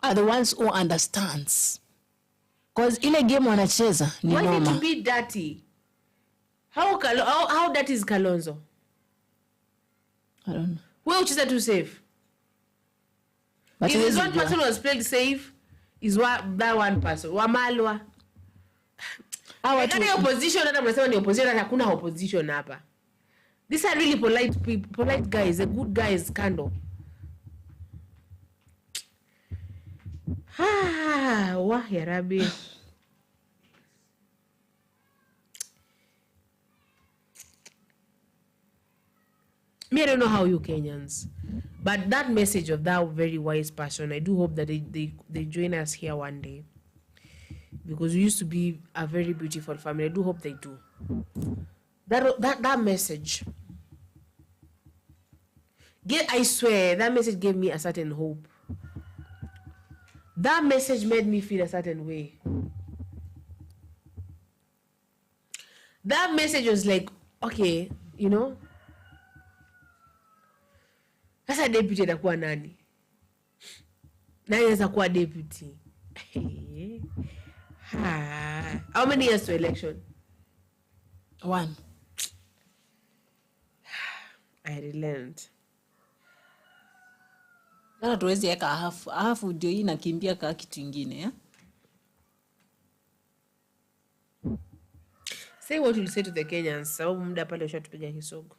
are the ones who understands. Because ile game wanacheza ni noma. Why need to be dirty? How dirty is Kalonzo? I don't know. Where which is that too safe? But if this one person was played safe, is that one person. Wamalwa. Kani opposition hata mnasema ni opposition hata hakuna opposition hapa. These are really polite people, polite guys, the good guys kando. Wah ya Rabbi. Me, I don't know how you Kenyans, but that message of that very wise person, I do hope that they join us here one day, because we used to be a very beautiful family. I do hope they do. That message, I swear, that message gave me a certain hope. That message made me feel a certain way. That message was like, okay, you know, sasa deputy atakuwa nani? Nani anaweza kuwa deputy? How many years to election? 1. I relent. Sasa tuwezi eka hafu ndio hii nakimbia kaa kitu ingine, ya? Say what you'll say to the Kenyans, sababu muda pale ushatupiga kisogo.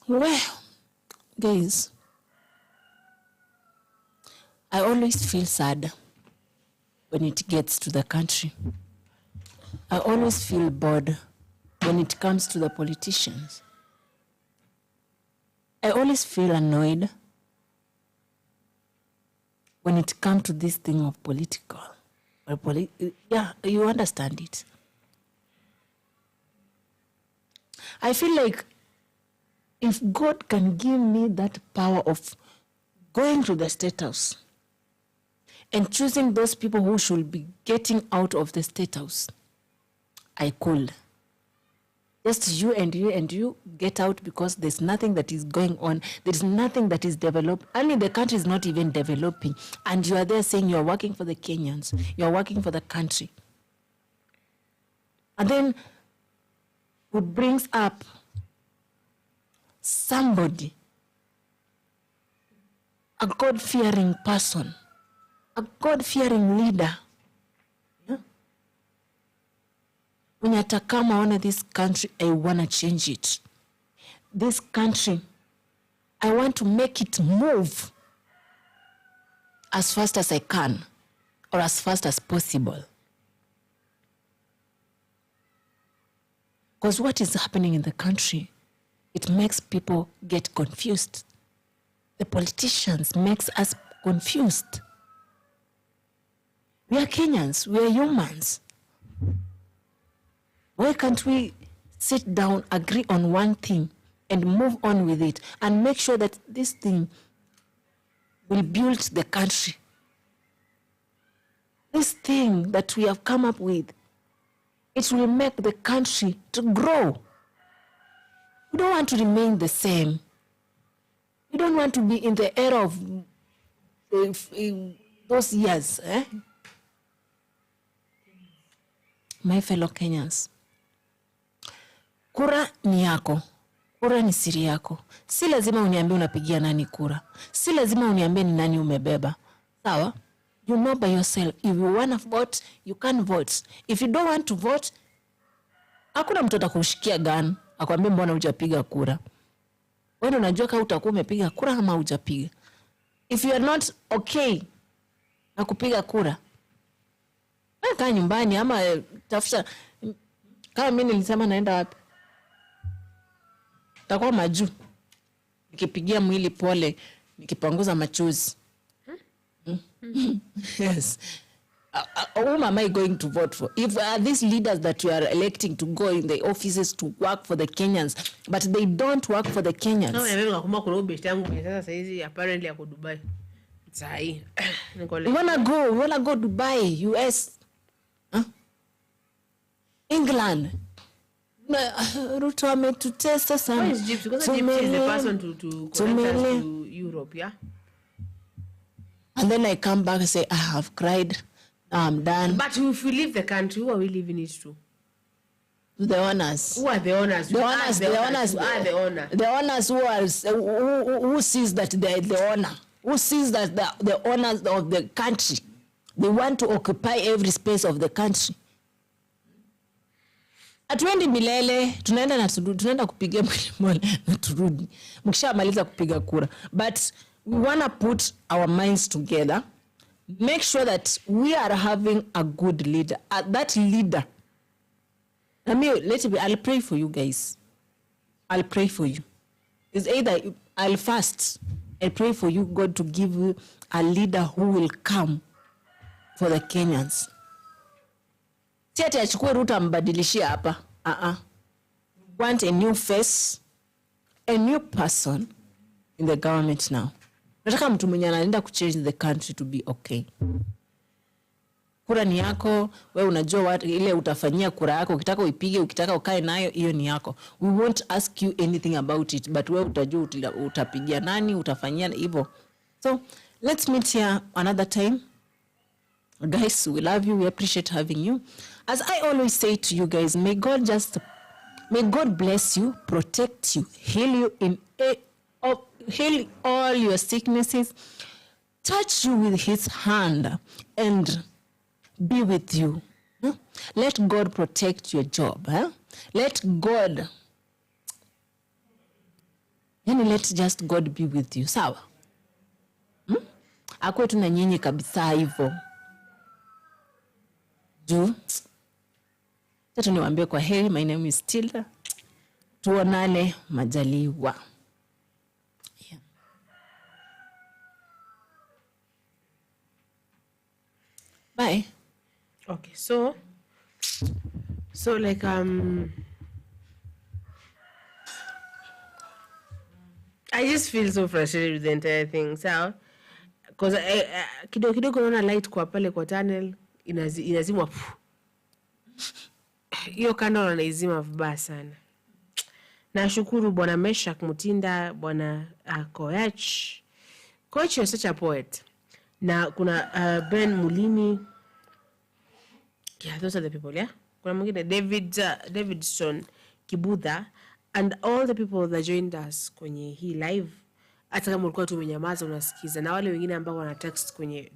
Well, guys, I always feel sad when it gets to the country. I always feel bored when it comes to the politicians. I always feel annoyed when it comes to this thing of political. Yeah, you understand it. I feel like if God can give me that power of going to the State House and choosing those people who should be getting out of the State House, I could. Just you and you and you get out, because there's nothing that is going on. There's nothing that is developed. I mean, the country is not even developing. And you are there saying you're working for the Kenyans. You're working for the country. And then it brings up somebody, a God-fearing person, a God-fearing leader. When you come on this country, I want to change it. This country, I want to make it move as fast as I can, or as fast as possible. Because what is happening in the country, it makes people get confused. The politicians makes us confused. We are Kenyans, we are humans. Why can't we sit down, agree on one thing, and move on with it, and make sure that this thing will build the country? This thing that we have come up with, it will make the country to grow. We don't want to remain the same. We don't want to be in the era of those years. My fellow Kenyans, kura ni yako. Kura ni siri yako. Si lazima uniambie unapigia nani kura. Si lazima uniambie ni nani umebeba. Sawa? You know by yourself. If you want to vote, you can vote. If you don't want to vote, hakuna mtu atakushikia gun akwambie mbona hujapiga kura. Wewe unajua kama utakuwa umepiga kura ama hujapiga. If you are not okay na kupiga kura, kaa nyumbani ama tafuta. Kama mimi nilisema naenda wapi? Takuwa maju. Nikipigia mwili pole, nikipanguza machozi. Yes. Whom am I going to vote for? If these leaders that you are electing to go in the offices to work for the Kenyans, but they don't work for the Kenyans. No, mimi nakumbuka kuna ubeshte yangu mwenye sasa hizi apparently yako Dubai. Sai. You wanna go Dubai, US? Huh? England. Ruto ametutesa sana. Why is Gypsy? Because Gypsy is the person to connect us to Europe, yeah? And then I come back and say, I have cried. I'm done. But if we leave the country, who are we leaving it to? The owners. Who are the owners? The owners. Who are the owners? The owners who sees that they're the owner. Who sees that the owners of the country. They want to occupy every space of the country. Atuendi milele, tunaenda kupiga mwili na turudi. Mkishamaliza kupiga kura. But we want to put our minds together. Make sure that we are having a good leader. That leader I mean, I'll pray for you guys. I'll pray for you. It's either I'll fast and pray for you, God, to give you a leader who will come for the Kenyans. Si ati achukue Ruto ambadilishie hapa. Want a new face, a new person in the government now. Nataka mtu mwenye anaenda kuchange the country to be okay. Kura ni yako, wewe unajua ile utafanyia kura yako, ukitaka uipige, ukitaka ukae nayo, hiyo ni yako. We won't ask you anything about it, but wewe utajua utapigia nani, utafanyia hivyo. So, let's meet here another time. Guys, we love you, we appreciate having you. As I always say to you guys, may God bless you, protect you, heal you heal all your sicknesses, touch you with his hand, and be with you. Let God protect your job. Let just God be with you. Sawa? Akuwe tu na nyinyi kabisa hivyo. Juu. Sasa niwaambie kwa heri, my name is Tilda. Tuonane majaliwa. Yeah. Bye. Okay, so like I just feel so frustrated with the entire thing. So because kidogo naona light kwa pale kwa tunnel inazimwa. Hiyo kando anaizima vibaya sana. Nashukuru Bwana Meshak Mutinda, Bwana Koech. Koech is such a poet. Na kuna Ben Mulini. Yeah, those are the people, yeah? Kuna mwingine Davidson Kibudha, and all the people that joined us kwenye hii live. Hata kama ulikuwa tu umenyamaza unasikiza, na wale wengine ambao wana text kwenye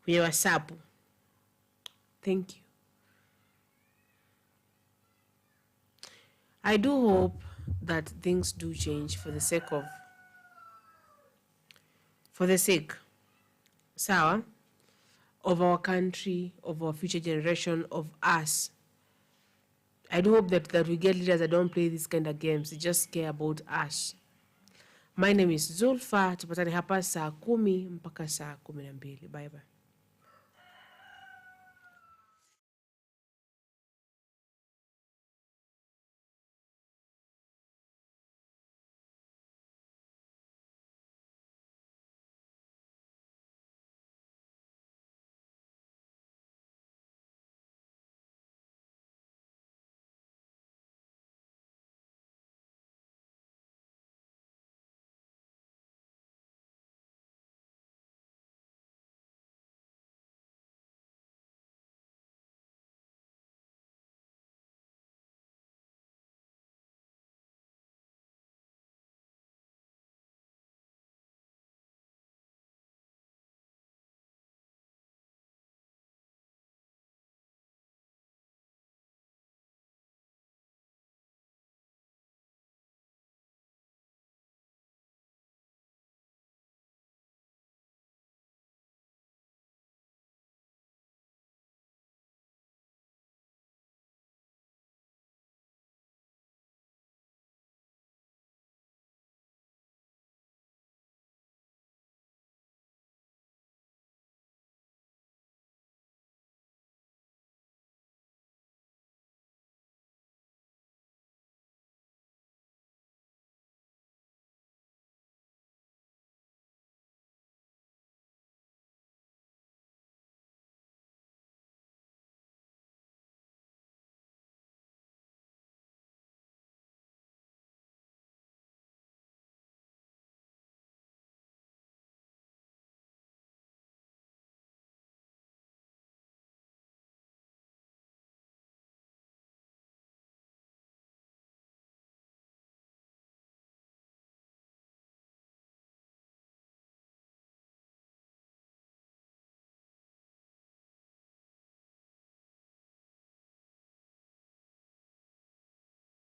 WhatsApp. Thank you. I do hope that things do change for the sake, sawa, of our country, of our future generation, of us. I do hope that we get leaders that don't play these kind of games. They just care about us. My name is Zulfa. Tupatane hapa saa 10 mpaka saa 12. Bye bye.